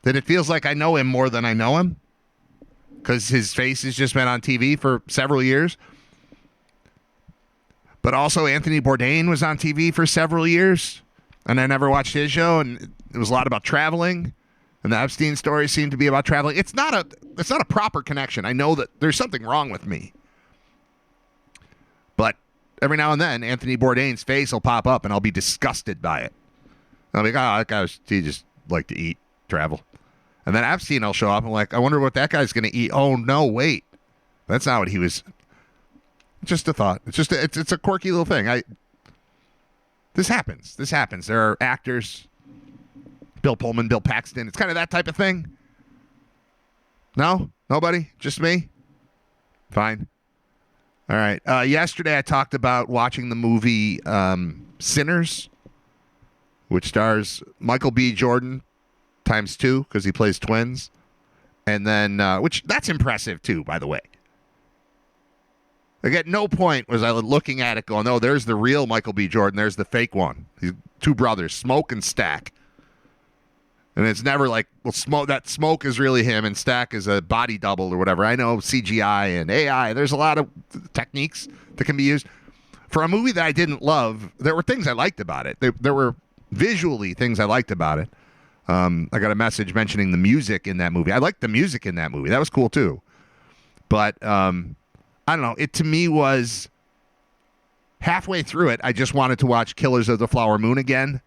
Speaker 1: that it feels like I know him more than I know him, because his face has just been on TV for several years. But also Anthony Bourdain was on TV for several years, and I never watched his show, and it was a lot about traveling. And the Epstein story seemed to be about traveling. It's not a proper connection. I know that there's something wrong with me. But every now and then, Anthony Bourdain's face will pop up, and I'll be disgusted by it. I'll be like, oh, he just liked to eat, travel. And then Epstein will show up, and I'm like, I wonder what that guy's going to eat. Oh, no, wait. That's not what he was. Just a thought. It's a quirky little thing. This happens. There are actors, Bill Pullman, Bill Paxton. It's kind of that type of thing. No? Nobody? Just me? Fine. All right. Yesterday I talked about watching the movie Sinners, which stars Michael B. Jordan ×2 because he plays twins. And then, which that's impressive too, by the way. Like, at no point was I looking at it going, oh, there's the real Michael B. Jordan. There's the fake one. These two brothers, Smoke and Stack. And it's never like, well, Smoke is really him and Stack is a body double or whatever. I know CGI and AI. There's a lot of techniques that can be used. For a movie that I didn't love, there were things I liked about it. There were visually things I liked about it. I got a message mentioning the music in that movie. I liked the music in that movie. That was cool too. But I don't know. It to me was halfway through it, I just wanted to watch Killers of the Flower Moon again,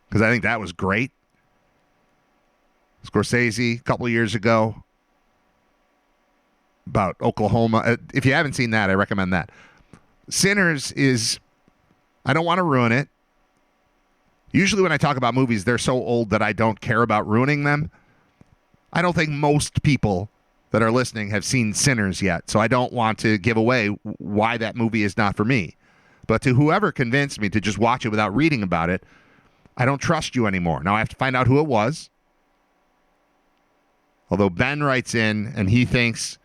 Speaker 1: because I think that was great. Scorsese, a couple of years ago, about Oklahoma. If you haven't seen that, I recommend that. Sinners is, I don't want to ruin it. Usually when I talk about movies, they're so old that I don't care about ruining them. I don't think most people that are listening have seen Sinners yet, so I don't want to give away why that movie is not for me. But to whoever convinced me to just watch it without reading about it, I don't trust you anymore. Now I have to find out who it was. Although Ben writes in and he thinks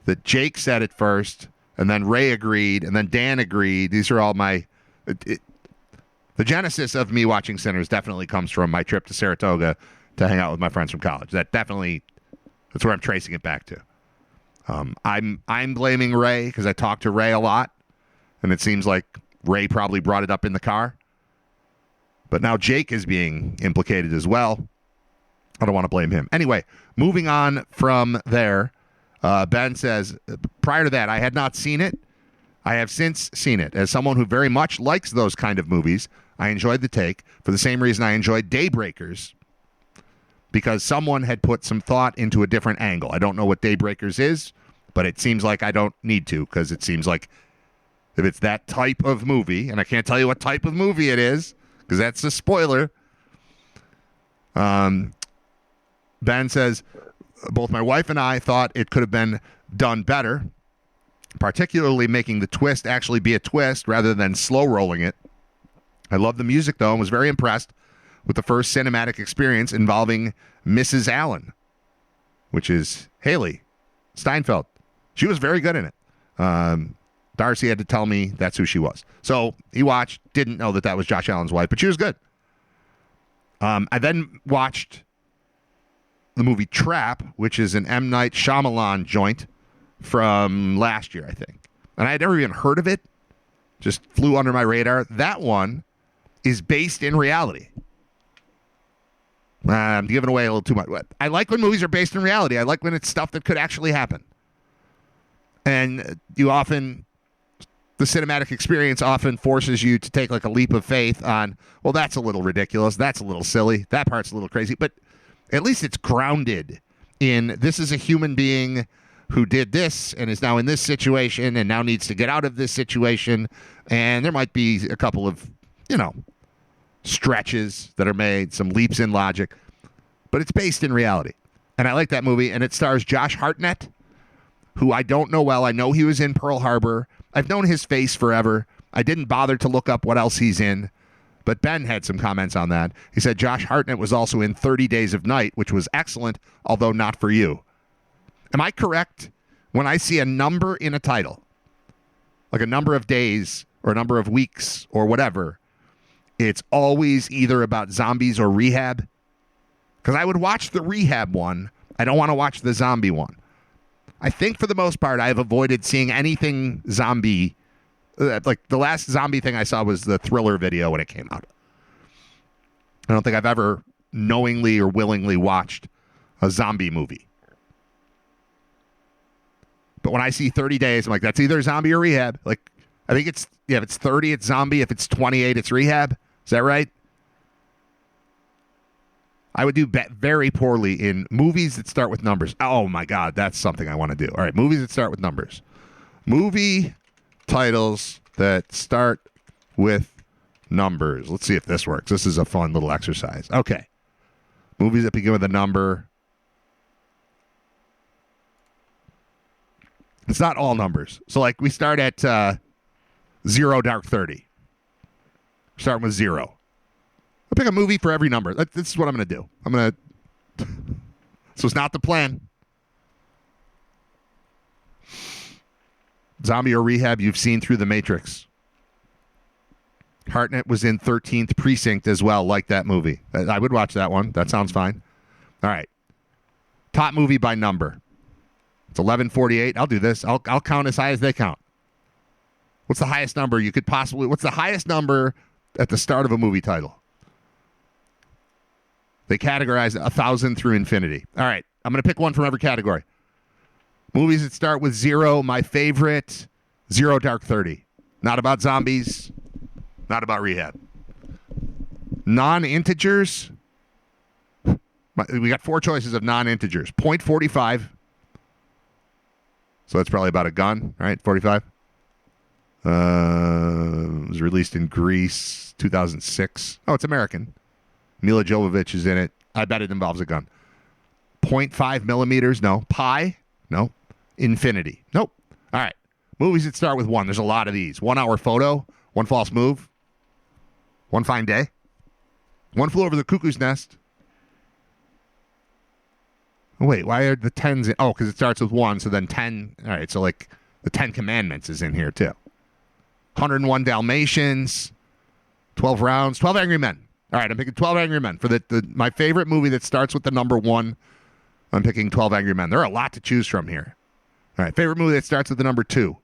Speaker 1: that Jake said it first, and then Ray agreed, and then Dan agreed. These are all my... the genesis of me watching Sinners definitely comes from my trip to Saratoga to hang out with my friends from college. That's where I'm tracing it back to. I'm blaming Ray because I talked to Ray a lot, and it seems like Ray probably brought it up in the car. But now Jake is being implicated as well. I don't want to blame him. Anyway, moving on from there, Ben says, prior to that, I had not seen it. I have since seen it. As someone who very much likes those kind of movies, I enjoyed the take for the same reason I enjoyed Daybreakers, because someone had put some thought into a different angle. I don't know what Daybreakers is, but it seems like I don't need to, because it seems like if it's that type of movie, and I can't tell you what type of movie it is, because that's a spoiler, Ben says, both my wife and I thought it could have been done better, particularly making the twist actually be a twist rather than slow rolling it. I love the music, though, and was very impressed with the first cinematic experience involving Mrs. Allen, which is Haley Steinfeld. She was very good in it. Darcy had to tell me that's who she was. So he watched, didn't know that was Josh Allen's wife, but she was good. I then watched the movie Trap, which is an M. Night Shyamalan joint from last year, I think. And I had never even heard of it. Just flew under my radar. That one is based in reality. I'm giving away a little too much. I like when movies are based in reality. I like when it's stuff that could actually happen. And the cinematic experience often forces you to take like a leap of faith on, well, that's a little ridiculous. That's a little silly. That part's a little crazy. But at least it's grounded in this is a human being who did this and is now in this situation and now needs to get out of this situation. And there might be a couple of, stretches that are made, some leaps in logic. But it's based in reality. And I like that movie. And it stars Josh Hartnett, who I don't know well. I know he was in Pearl Harbor. I've known his face forever. I didn't bother to look up what else he's in. But Ben had some comments on that. He said Josh Hartnett was also in 30 Days of Night, which was excellent, although not for you. Am I correct when I see a number in a title, like a number of days or a number of weeks or whatever, it's always either about zombies or rehab? Because I would watch the rehab one. I don't want to watch the zombie one. I think for the most part, I have avoided seeing anything zombie. Like the last zombie thing I saw was the Thriller video when it came out. I don't think I've ever knowingly or willingly watched a zombie movie. But when I see 30 days, I'm like, that's either zombie or rehab. Like, I think if it's 30, it's zombie. If it's 28, it's rehab. Is that right? I would do very poorly in movies that start with numbers. Oh, my God. That's something I want to do. All right. Movies that start with numbers. Movie titles that start with numbers. Let's see if this works. This is a fun little exercise. Okay. Movies that begin with a number. It's not all numbers. So, like, we start at 0 Dark 30. Starting with 0. I'll pick a movie for every number. This is what I'm going to do. So it's not the plan. Zombie or rehab, you've seen through The Matrix. Hartnett was in 13th Precinct as well, like that movie. I would watch that one. That sounds fine. All right. Top movie by number. It's 1148. I'll do this. I'll count as high as they count. What's the highest number you could possibly... What's the highest number at the start of a movie title? They categorize 1,000 through infinity. All right. I'm going to pick one from every category. Movies that start with 0. My favorite, 0 Dark 30. Not about zombies. Not about rehab. Non-integers. We got 4 choices of non-integers. .45. So that's probably about a gun, right? 45. It was released in Greece, 2006. Oh, it's American. Mila Jovovich is in it. I bet it involves a gun. 0.5 millimeters? No. Pi? No. Infinity? Nope. All right. Movies that start with 1. There's a lot of these. 1 Hour Photo. One False Move. One Fine Day. One Flew Over the Cuckoo's Nest. Oh, wait, why are the 10s in? Oh, because it starts with 1, so then 10. All right, so like the 10 Commandments is in here too. 101 Dalmatians. 12 Rounds. 12 Angry Men. All right, I'm picking 12 Angry Men. For my favorite movie that starts with the number 1, I'm picking 12 Angry Men. There are a lot to choose from here. All right, favorite movie that starts with the number 2.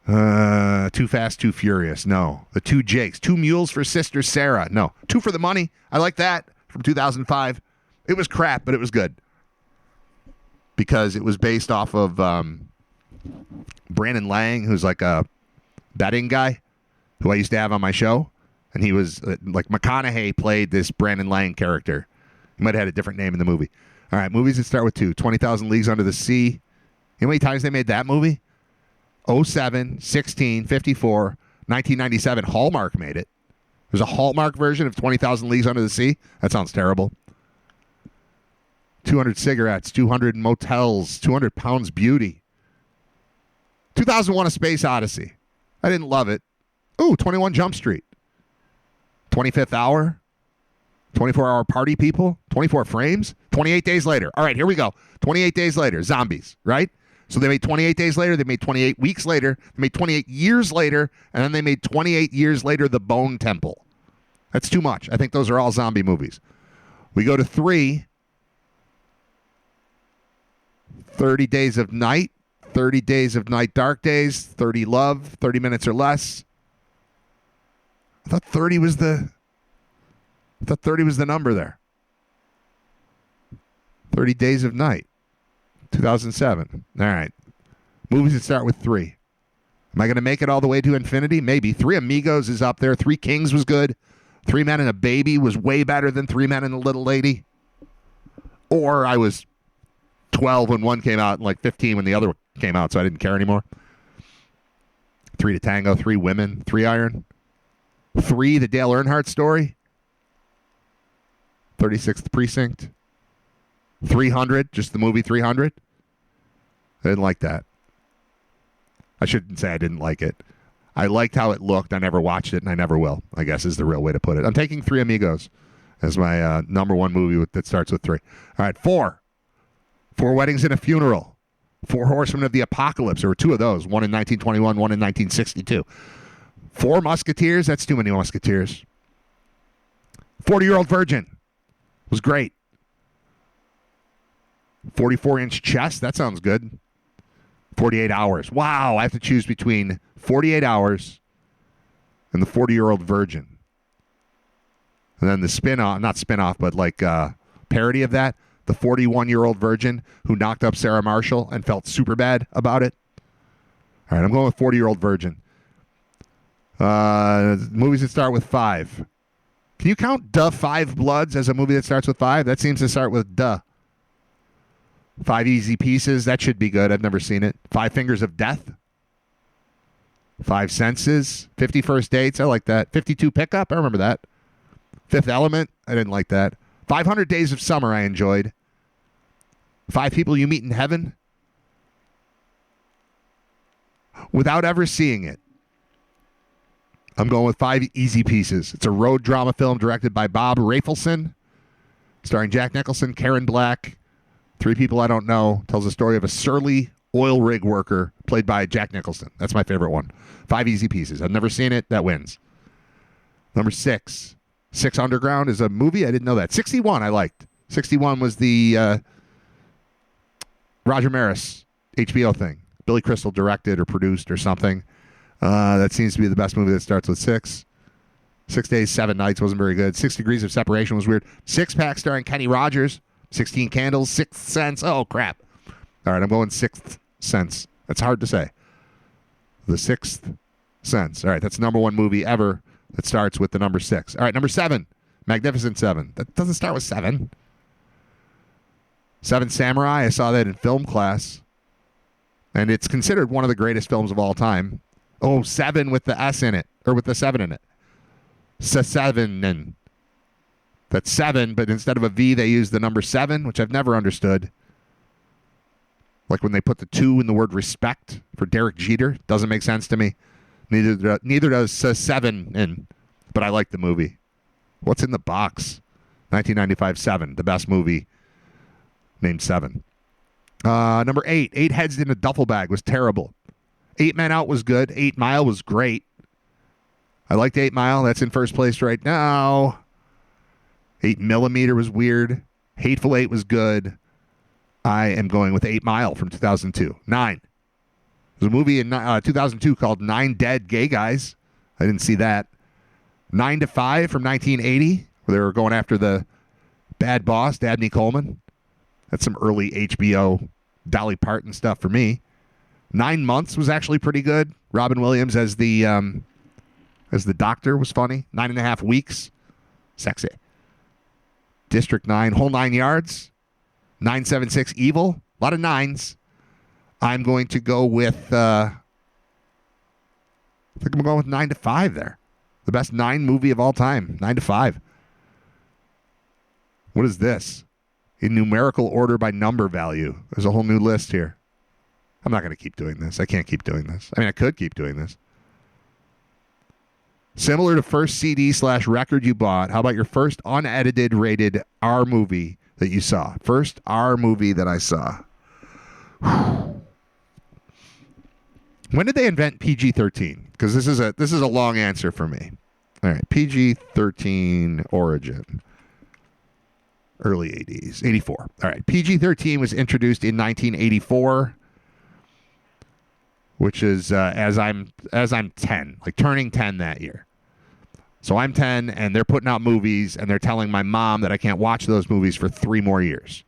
Speaker 1: Too Fast, Too Furious. No. The Two Jakes. 2 Mules for Sister Sarah. No. 2 for the Money. I like that. From 2005. It was crap, but it was good. Because it was based off of Brandon Lang, who's like a betting guy who I used to have on my show. And he was, like, McConaughey played this Brandon Lang character. He might have had a different name in the movie. All right, movies that start with 2. 20,000 Leagues Under the Sea. You know how many times they made that movie? 07, 16, 54, 1997. Hallmark made it. There's a Hallmark version of 20,000 Leagues Under the Sea. That sounds terrible. 200 cigarettes, 200 motels, 200 pounds beauty. 2001 A Space Odyssey. I didn't love it. Ooh, 21 Jump Street. 25th Hour. 24-Hour Party People. 24 Frames. 28 Days Later. All right, here we go. 28 Days Later. Zombies, right? So they made 28 Days Later. They made 28 weeks later. They made 28 years later. And then they made 28 years later The Bone Temple. That's too much. I think those are all zombie movies. We go to 3. 30 Days of Night. 30 Days of Night, Dark Days. 30 Love. 30 Minutes or Less. I thought 30 was the number there. 30 Days of Night. 2007. All right. Movies that start with 3. Am I going to make it all the way to infinity? Maybe. 3 Amigos is up there. 3 Kings was good. 3 Men and a Baby was way better than 3 Men and a Little Lady. Or I was 12 when one came out and like 15 when the other came out, so I didn't care anymore. 3 to Tango, 3 Women, 3 Iron. 3 The Dale Earnhardt Story. 36th Precinct. 300, just the movie 300. I didn't like that. I shouldn't say I didn't like it. I liked how it looked. I never watched it, and I never will, I guess is the real way to put it. I'm taking 3 Amigos as my number one movie that starts with 3. All right, 4. 4 Weddings and a Funeral. 4 Horsemen of the Apocalypse. There were 2 of those, one in 1921, one in 1962. 4 Musketeers. That's too many Musketeers. 40-Year-Old Virgin was great. 44-inch chest. That sounds good. 48 Hours. Wow, I have to choose between 48 Hours and the 40-Year-Old Virgin. And then the spin-off, not spin-off, but like parody of that, the 41-Year-Old Virgin who knocked up Sarah Marshall and felt super bad about it. All right, I'm going with 40-Year-Old Virgin. Movies that start with 5. Can you count Duh 5 Bloods as a movie that starts with 5? That seems to start with Duh. 5 Easy Pieces. That should be good. I've never seen it. 5 Fingers of Death. 5 Senses. 50 First Dates. I like that. 52 Pickup. I remember that. Fifth Element. I didn't like that. 500 Days of Summer. I enjoyed. 5 People You Meet in Heaven. Without ever seeing it, I'm going with 5 Easy Pieces. It's a road drama film directed by Bob Rafelson, starring Jack Nicholson, Karen Black, 3 people I don't know. Tells the story of a surly oil rig worker played by Jack Nicholson. That's my favorite one. 5 Easy Pieces. I've never seen it. That wins. Number 6. 6 Underground is a movie. I didn't know that. 61 I liked. 61 was the Roger Maris HBO thing. Billy Crystal directed or produced or something. That seems to be the best movie that starts with 6. 6 Days, 7 Nights wasn't very good. 6 Degrees of Separation was weird. 6 Pack starring Kenny Rogers. 16 Candles. 6th Sense. Oh, crap. All right, I'm going 6th Sense. That's hard to say. The 6th Sense. All right, that's the number 1 movie ever that starts with the number 6. All right, number 7. Magnificent 7. That doesn't start with 7. 7 Samurai. I saw that in film class. And it's considered one of the greatest films of all time. Oh, 7 with the S in it. Or with the 7 in it. Seven. That's 7, but instead of a V, they use the number 7, which I've never understood. Like when they put the 2 in the word respect for Derek Jeter. Doesn't make sense to me. Neither does 7 in. But I like the movie. What's in the box? 1995 7, the best movie named 7. Number 8, 8 Heads in a Duffel Bag was terrible. 8 Men Out was good. 8 Mile was great. I liked 8 Mile. That's in first place right now. 8 Millimeter was weird. Hateful Eight was good. I am going with 8 Mile from 2002. 9. There's a movie in 2002 called 9 Dead Gay Guys. I didn't see that. 9 to 5 from 1980, where they were going after the bad boss, Dabney Coleman. That's some early HBO Dolly Parton stuff for me. 9 Months was actually pretty good. Robin Williams as the doctor was funny. 9.5 Weeks, sexy. District 9, Whole 9 Yards. 976 Evil, a lot of 9s. I'm going to go with, I think I'm going with 9 to 5 there. The best 9 movie of all time, 9 to 5. What is this? in numerical order by number value. There's a whole new list here. I'm not going to keep doing this. I can't keep doing this. I mean, I could keep doing this. Similar to first CD/record you bought, how about your first unedited rated R movie that you saw? First R movie that I saw. When did they invent PG-13? Because this is a long answer for me. All right, PG-13 origin. Early 80s, 84. All right, PG-13 was introduced in 1984, which is as I'm 10, like turning 10 that year. So I'm 10, and they're putting out movies, and they're telling my mom that I can't watch those movies for 3 more years.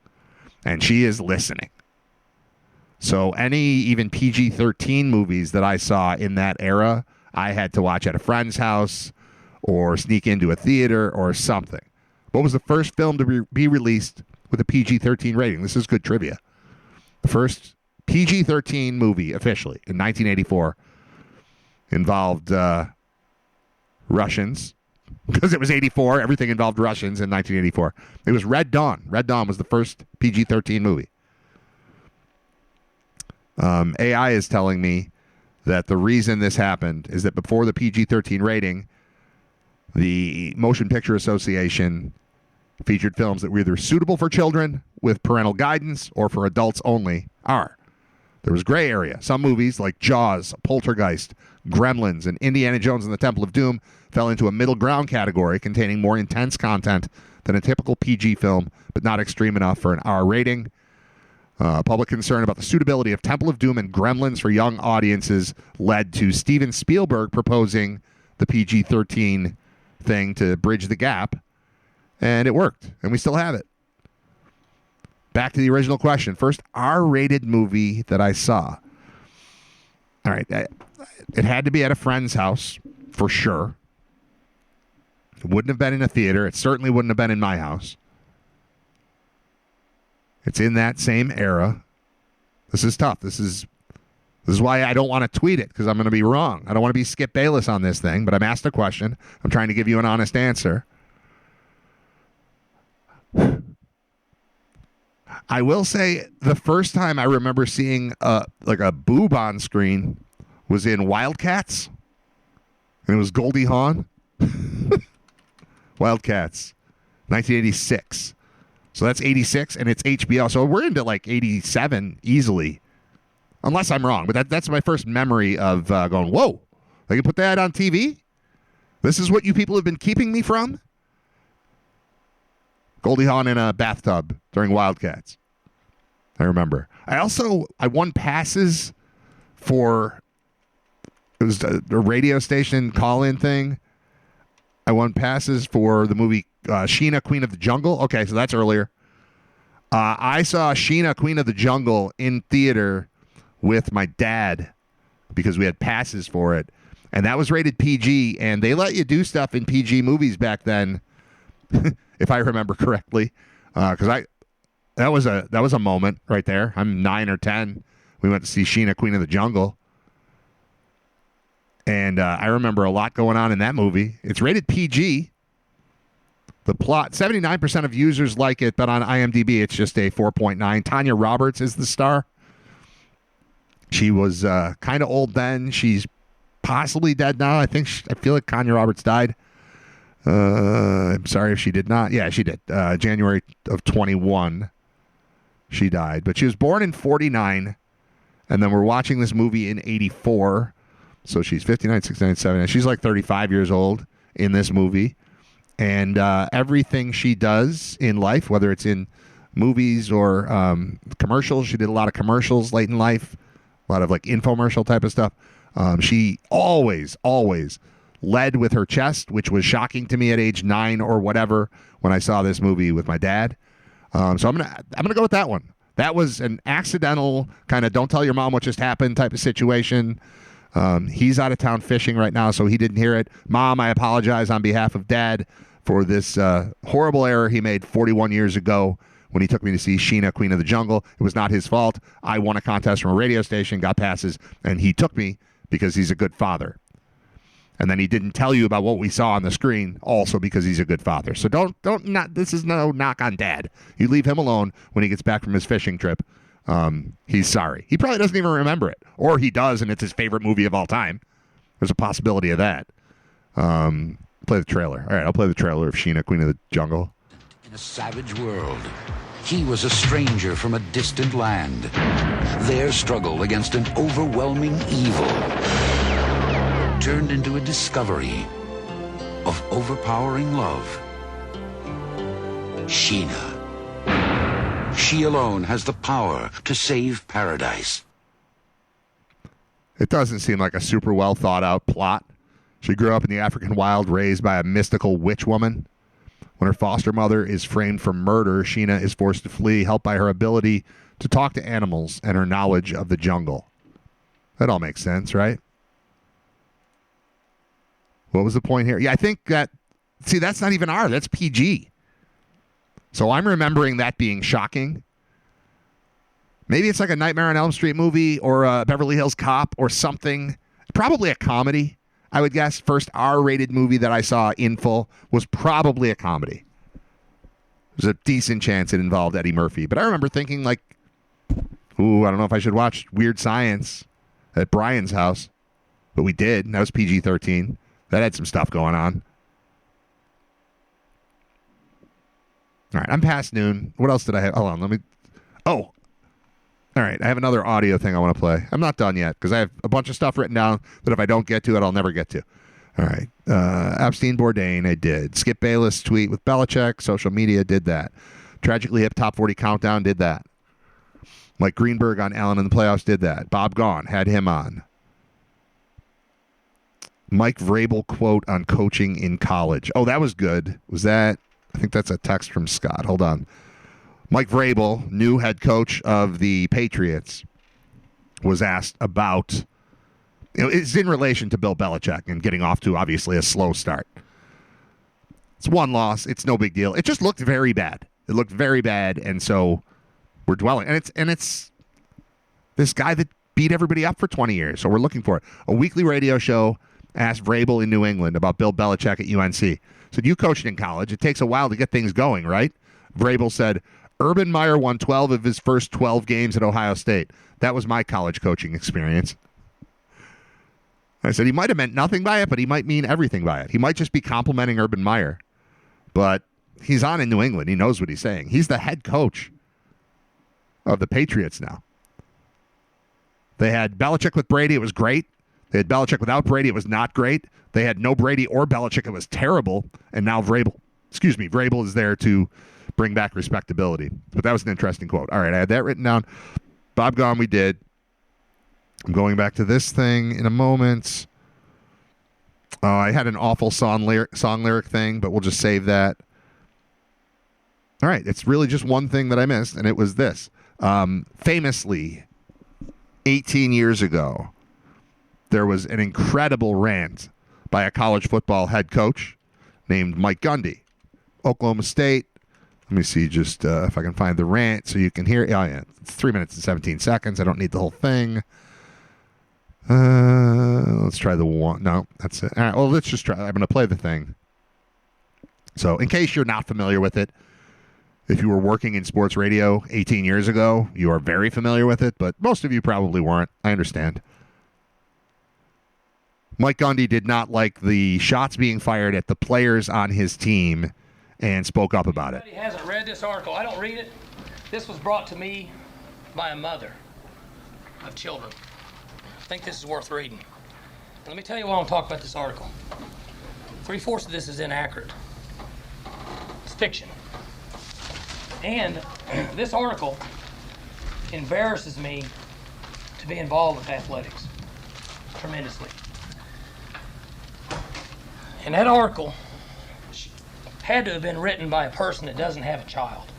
Speaker 1: And she is listening. So any even PG-13 movies that I saw in that era, I had to watch at a friend's house or sneak into a theater or something. What was the first film to be released with a PG-13 rating? This is good trivia. The first PG-13 movie officially in 1984 involved Russians, because it was 84. Everything involved Russians in 1984. It was Red Dawn. Red Dawn was the first PG-13 movie. AI is telling me that the reason this happened is that before the PG-13 rating, the Motion Picture Association featured films that were either suitable for children with parental guidance or for adults only. There was gray area. Some movies like Jaws, Poltergeist, Gremlins, and Indiana Jones and the Temple of Doom fell into a middle ground category containing more intense content than a typical PG film, but not extreme enough for an R rating. Public concern about the suitability of Temple of Doom and Gremlins for young audiences led to Steven Spielberg proposing the PG-13 thing to bridge the gap, and it worked, and we still have it. Back to the original question. First R-rated movie that I saw. All right, it had to be at a friend's house, for sure. It wouldn't have been in a theater. It certainly wouldn't have been in my house. It's in that same era. This is tough. This is why I don't want to tweet it, because I'm going to be wrong. I don't want to be Skip Bayless on this thing, but I'm asked a question. I'm trying to give you an honest answer. I will say the first time I remember seeing like a boob on screen was in Wildcats, and it was Goldie Hawn. Wildcats, 1986. So that's 86, and it's HBO. So we're into like 87 easily, unless I'm wrong. But that's my first memory of going, whoa, they can put that on TV? This is what you people have been keeping me from? Goldie Hawn in a bathtub during Wildcats. I remember. I won passes for, it was a radio station call-in thing. I won passes for the movie Sheena, Queen of the Jungle. Okay, so that's earlier. I saw Sheena, Queen of the Jungle in theater with my dad because we had passes for it. And that was rated PG, and they let you do stuff in PG movies back then, if I remember correctly. Because that was a moment right there. I'm 9 or 10. We went to see Sheena, Queen of the Jungle. And I remember a lot going on in that movie. It's rated PG. The plot, 79% of users like it, but on IMDb, it's just a 4.9. Tanya Roberts is the star. She was kind of old then. She's possibly dead now. I feel like Tanya Roberts died. I'm sorry if she did not. Yeah, she did. January of 21, she died. But she was born in 49, and then we're watching this movie in 84. So she's 59, 69, 70. She's like 35 years old in this movie. And everything she does in life, whether it's in movies or commercials, she did a lot of commercials late in life, a lot of like infomercial type of stuff. She always led with her chest, which was shocking to me at age 9 or whatever when I saw this movie with my dad. So I'm gonna go with that one. That was an accidental kind of don't tell your mom what just happened type of situation. He's out of town fishing right now, so he didn't hear it. Mom, I apologize on behalf of Dad for this horrible error he made 41 years ago when he took me to see Sheena, Queen of the Jungle. It was not his fault. I won a contest from a radio station, got passes, and he took me because he's a good father. And then he didn't tell you about what we saw on the screen, also because he's a good father. So this is no knock on Dad. You leave him alone when he gets back from his fishing trip. He's sorry. He probably doesn't even remember it. Or he does, and it's his favorite movie of all time. There's a possibility of that. Play the trailer. All right, I'll play the trailer of Sheena, Queen of the Jungle.
Speaker 9: In a savage world, he was a stranger from a distant land. Their struggle against an overwhelming evil turned into a discovery of overpowering love. Sheena. She alone has the power to save paradise.
Speaker 1: It doesn't seem like a super well thought out plot. She grew up in the African wild, raised by a mystical witch woman. When her foster mother is framed for murder, Sheena is forced to flee, helped by her ability to talk to animals and her knowledge of the jungle. That all makes sense, right? What was the point here? Yeah, I think that, see, that's not even R, that's PG. So I'm remembering that being shocking. Maybe it's like a Nightmare on Elm Street movie or a Beverly Hills Cop or something. Probably a comedy, I would guess. First R-rated movie that I saw in full was probably a comedy. There's a decent chance it involved Eddie Murphy. But I remember thinking like, ooh, I don't know if I should watch Weird Science at Brian's house. But we did, and that was PG-13. That had some stuff going on. All right, I'm past noon. What else did I have? Hold on, let me... Oh, all right, I have another audio thing I want to play. I'm not done yet, because I have a bunch of stuff written down that if I don't get to it, I'll never get to. All right, Epstein, Bourdain, I did. Skip Bayless tweet with Belichick, social media, did that. Tragically Hip Top 40 Countdown, did that. Mike Greenberg on Allen in the playoffs, did that. Bob Gaughan, had him on. Mike Vrabel quote on coaching in college. Oh, that was good. Was that... I think that's a text from Scott. Hold on. Mike Vrabel, new head coach of the Patriots, was asked about, it's in relation to Bill Belichick and getting off to, obviously, a slow start. It's one loss. It's no big deal. It just looked very bad. It looked very bad, and so we're dwelling. And it's this guy that beat everybody up for 20 years, so we're looking for it. A weekly radio show asked Vrabel in New England about Bill Belichick at UNC. Said, you coached in college. It takes a while to get things going, right? Vrabel said, Urban Meyer won 12 of his first 12 games at Ohio State. That was my college coaching experience. I said, he might have meant nothing by it, but he might mean everything by it. He might just be complimenting Urban Meyer. But he's on in New England. He knows what he's saying. He's the head coach of the Patriots now. They had Belichick with Brady. It was great. They had Belichick without Brady. It was not great. They had no Brady or Belichick. It was terrible. And now Vrabel is there to bring back respectability. But that was an interesting quote. All right, I had that written down. Bob Gaughan, we did. I'm going back to this thing in a moment. I had an awful song lyric thing, but we'll just save that. All right, it's really just one thing that I missed, and it was this. Famously, 18 years ago, there was an incredible rant by a college football head coach named Mike Gundy. Oklahoma State. Let me see just if I can find the rant so you can hear it. Oh, yeah. It's 3 minutes and 17 seconds. I don't need the whole thing. Let's try the one. No, that's it. All right, well, let's just try. I'm going to play the thing. So in case you're not familiar with it, if you were working in sports radio 18 years ago, you are very familiar with it, but most of you probably weren't. I understand. Mike Gundy did not like the shots being fired at the players on his team and spoke up about it.
Speaker 10: He hasn't read this article. I don't read it. This was brought to me by a mother of children. I think this is worth reading. Let me tell you why I want to talk about this article. 3/4 of this is inaccurate. It's fiction. And this article embarrasses me to be involved with athletics tremendously. And that article had to have been written by a person that doesn't have a child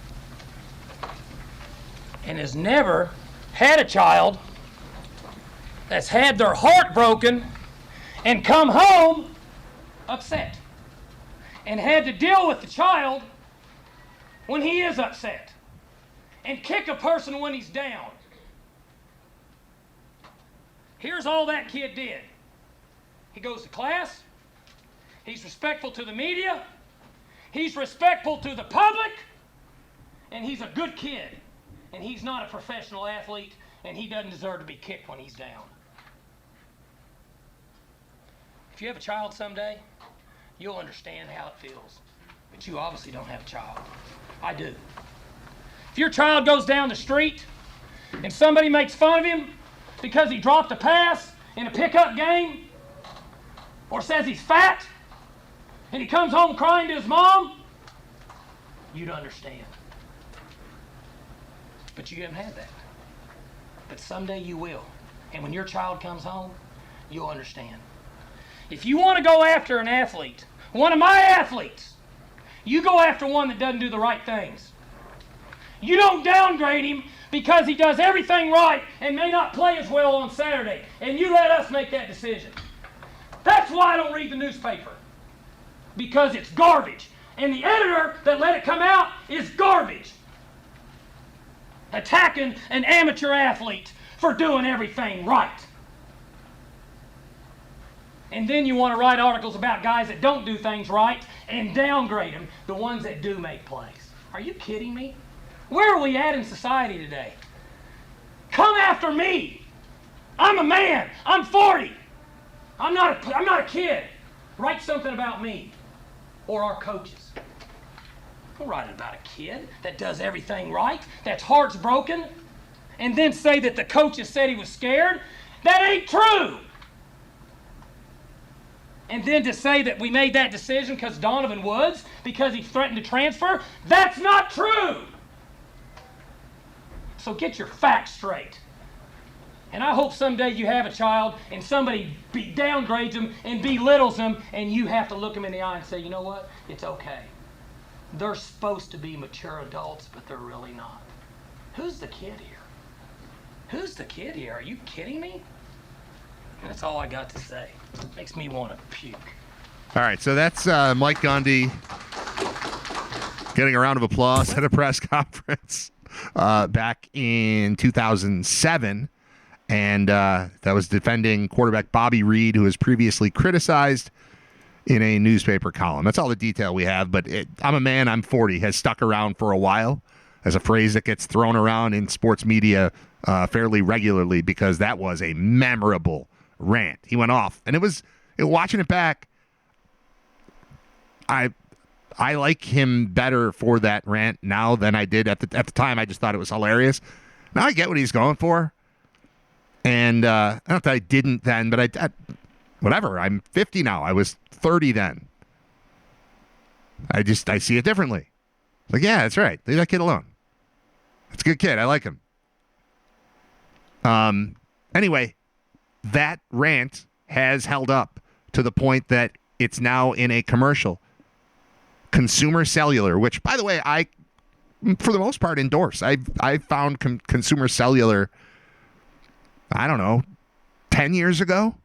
Speaker 10: and has never had a child that's had their heart broken and come home upset and had to deal with the child when he is upset and kick a person when he's down. Here's all that kid did. He goes to class, He's respectful to the media. He's respectful to the public. And he's a good kid. And he's not a professional athlete. And he doesn't deserve to be kicked when he's down. If you have a child someday, you'll understand how it feels. But you obviously don't have a child. I do. If your child goes down the street and somebody makes fun of him because he dropped a pass in a pickup game, or says he's fat, and he comes home crying to his mom, you'd understand. But you haven't had that. But someday you will. And when your child comes home, you'll understand. If you want to go after an athlete, one of my athletes, you go after one that doesn't do the right things. You don't downgrade him because he does everything right and may not play as well on Saturday. And you let us make that decision. That's why I don't read the newspaper. Because it's garbage. And the editor that let it come out is garbage. Attacking an amateur athlete for doing everything right. And then you want to write articles about guys that don't do things right and downgrade them, the ones that do make plays. Are you kidding me? Where are we at in society today? Come after me. I'm a man. I'm 40. I'm not a kid. Write something about me or our coaches. Don't write about a kid that does everything right, that's heart's broken, and then say that the coaches said he was scared. That ain't true. And then to say that we made that decision because Donovan Woods, because he threatened to transfer, that's not true. So get your facts straight. And I hope someday you have a child and somebody downgrades them and belittles them, and you have to look them in the eye and say, you know what? It's okay. They're supposed to be mature adults, but they're really not. Who's the kid here? Who's the kid here? Are you kidding me? That's all I got to say. Makes me want to puke.
Speaker 1: All right, so that's Mike Gundy getting a round of applause at a press conference back in 2007. And that was defending quarterback Bobby Reed, who was previously criticized in a newspaper column. That's all the detail we have, but I'm a man, I'm 40, has stuck around for a while as a phrase that gets thrown around in sports media fairly regularly because that was a memorable rant. He went off, and watching it back, I like him better for that rant now than I did at the time. I just thought it was hilarious. Now I get what he's going for. And not that I didn't then, but I whatever. I'm 50 now. I was 30 then. I see it differently. Like, yeah, that's right. Leave that kid alone. That's a good kid. I like him. Anyway, that rant has held up to the point that it's now in a commercial. Consumer Cellular, which, by the way, I, for the most part, endorse. I found Consumer Cellular, I don't know, 10 years ago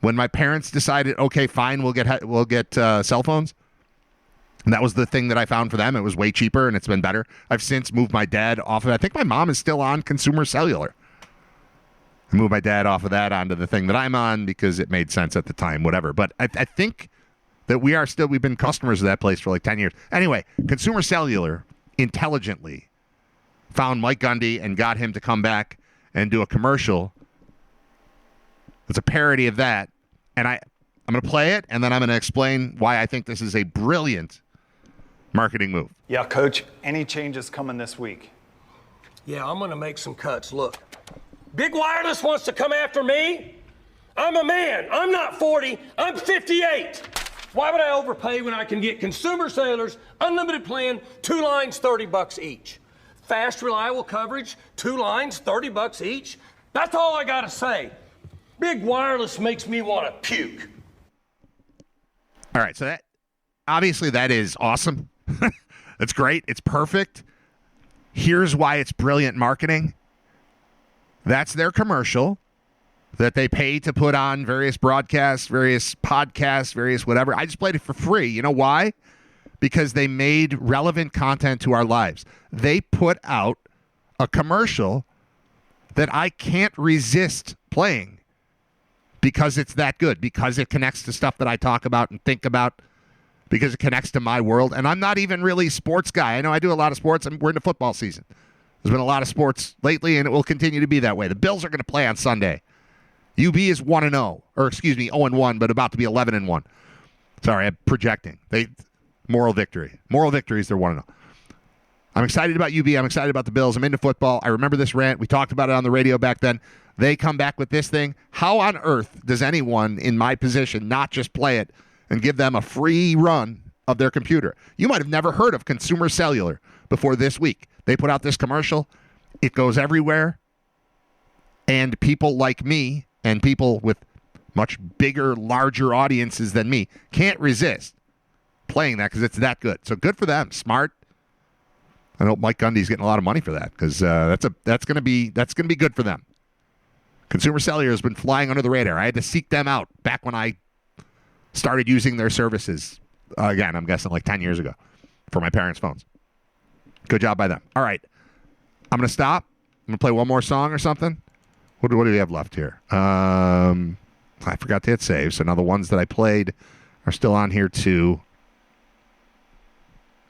Speaker 1: when my parents decided, okay, fine, we'll get cell phones. And that was the thing that I found for them. It was way cheaper, and it's been better. I've since moved my dad off of it. I think my mom is still on Consumer Cellular. I moved my dad off of that onto the thing that I'm on because it made sense at the time, whatever. But I think that we've been customers of that place for like 10 years. Anyway, Consumer Cellular intelligently found Mike Gundy and got him to come back and do a commercial. It's a parody of that. And I'm going to play it, and then I'm going to explain why I think this is a brilliant marketing move.
Speaker 11: Yeah, Coach, any changes coming this week?
Speaker 10: Yeah, I'm going to make some cuts. Look, Big Wireless wants to come after me. I'm a man. I'm not 40. I'm 58. Why would I overpay when I can get Consumer Cellular's unlimited plan, 2 lines, $30 each? Fast, reliable coverage, 2 lines, $30 each. That's all I got to say. Big Wireless makes me want to puke.
Speaker 1: All right, so that is awesome. That's great. It's perfect. Here's why it's brilliant marketing. That's their commercial that they pay to put on various broadcasts, various podcasts, various whatever. I just played it for free. You know why? Because they made relevant content to our lives. They put out a commercial that I can't resist playing because it's that good, because it connects to stuff that I talk about and think about, because it connects to my world. And I'm not even really a sports guy. I know I do a lot of sports, and we're in the football season. There's been a lot of sports lately, and it will continue to be that way. The Bills are going to play on Sunday. UB is 1-0, or excuse me, 0-1, but about to be 11-1. Sorry, I'm projecting. Moral victory. Moral victories, they're 1-0. I'm excited about UB. I'm excited about the Bills. I'm into football. I remember this rant. We talked about it on the radio back then. They come back with this thing. How on earth does anyone in my position not just play it and give them a free run of their computer? You might have never heard of Consumer Cellular before this week. They put out this commercial. It goes everywhere. And people like me and people with much bigger, larger audiences than me can't resist playing that because it's that good. So good for them. Smart. I know Mike Gundy's getting a lot of money for that because that's going to be good for them. Consumer Cellular has been flying under the radar. I had to seek them out back when I started using their services. Again, I'm guessing like 10 years ago for my parents' phones. Good job by them. All right. I'm going to stop. I'm going to play one more song or something. What do we have left here? I forgot to hit save. So now the ones that I played are still on here too.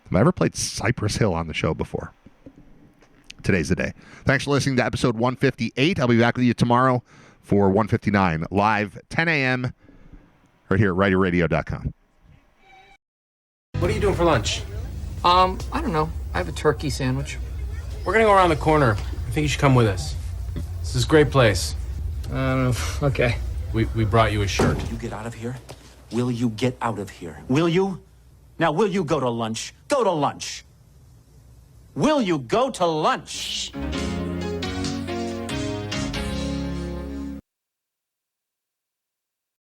Speaker 1: Have I ever played Cypress Hill on the show before? Today's the day. Thanks for listening to episode 158. I'll be back with you tomorrow for 159, live 10 a.m. right here at writerradio.com.
Speaker 12: What are you doing for lunch?
Speaker 13: I don't know. I have a turkey sandwich.
Speaker 12: We're gonna go around the corner. I think you should come with us. This is a great place.
Speaker 13: Okay.
Speaker 12: We brought you a shirt.
Speaker 14: You get out of here? Will you get out of here? Will you? Now, will you go to lunch? Go to lunch. Will you go to lunch?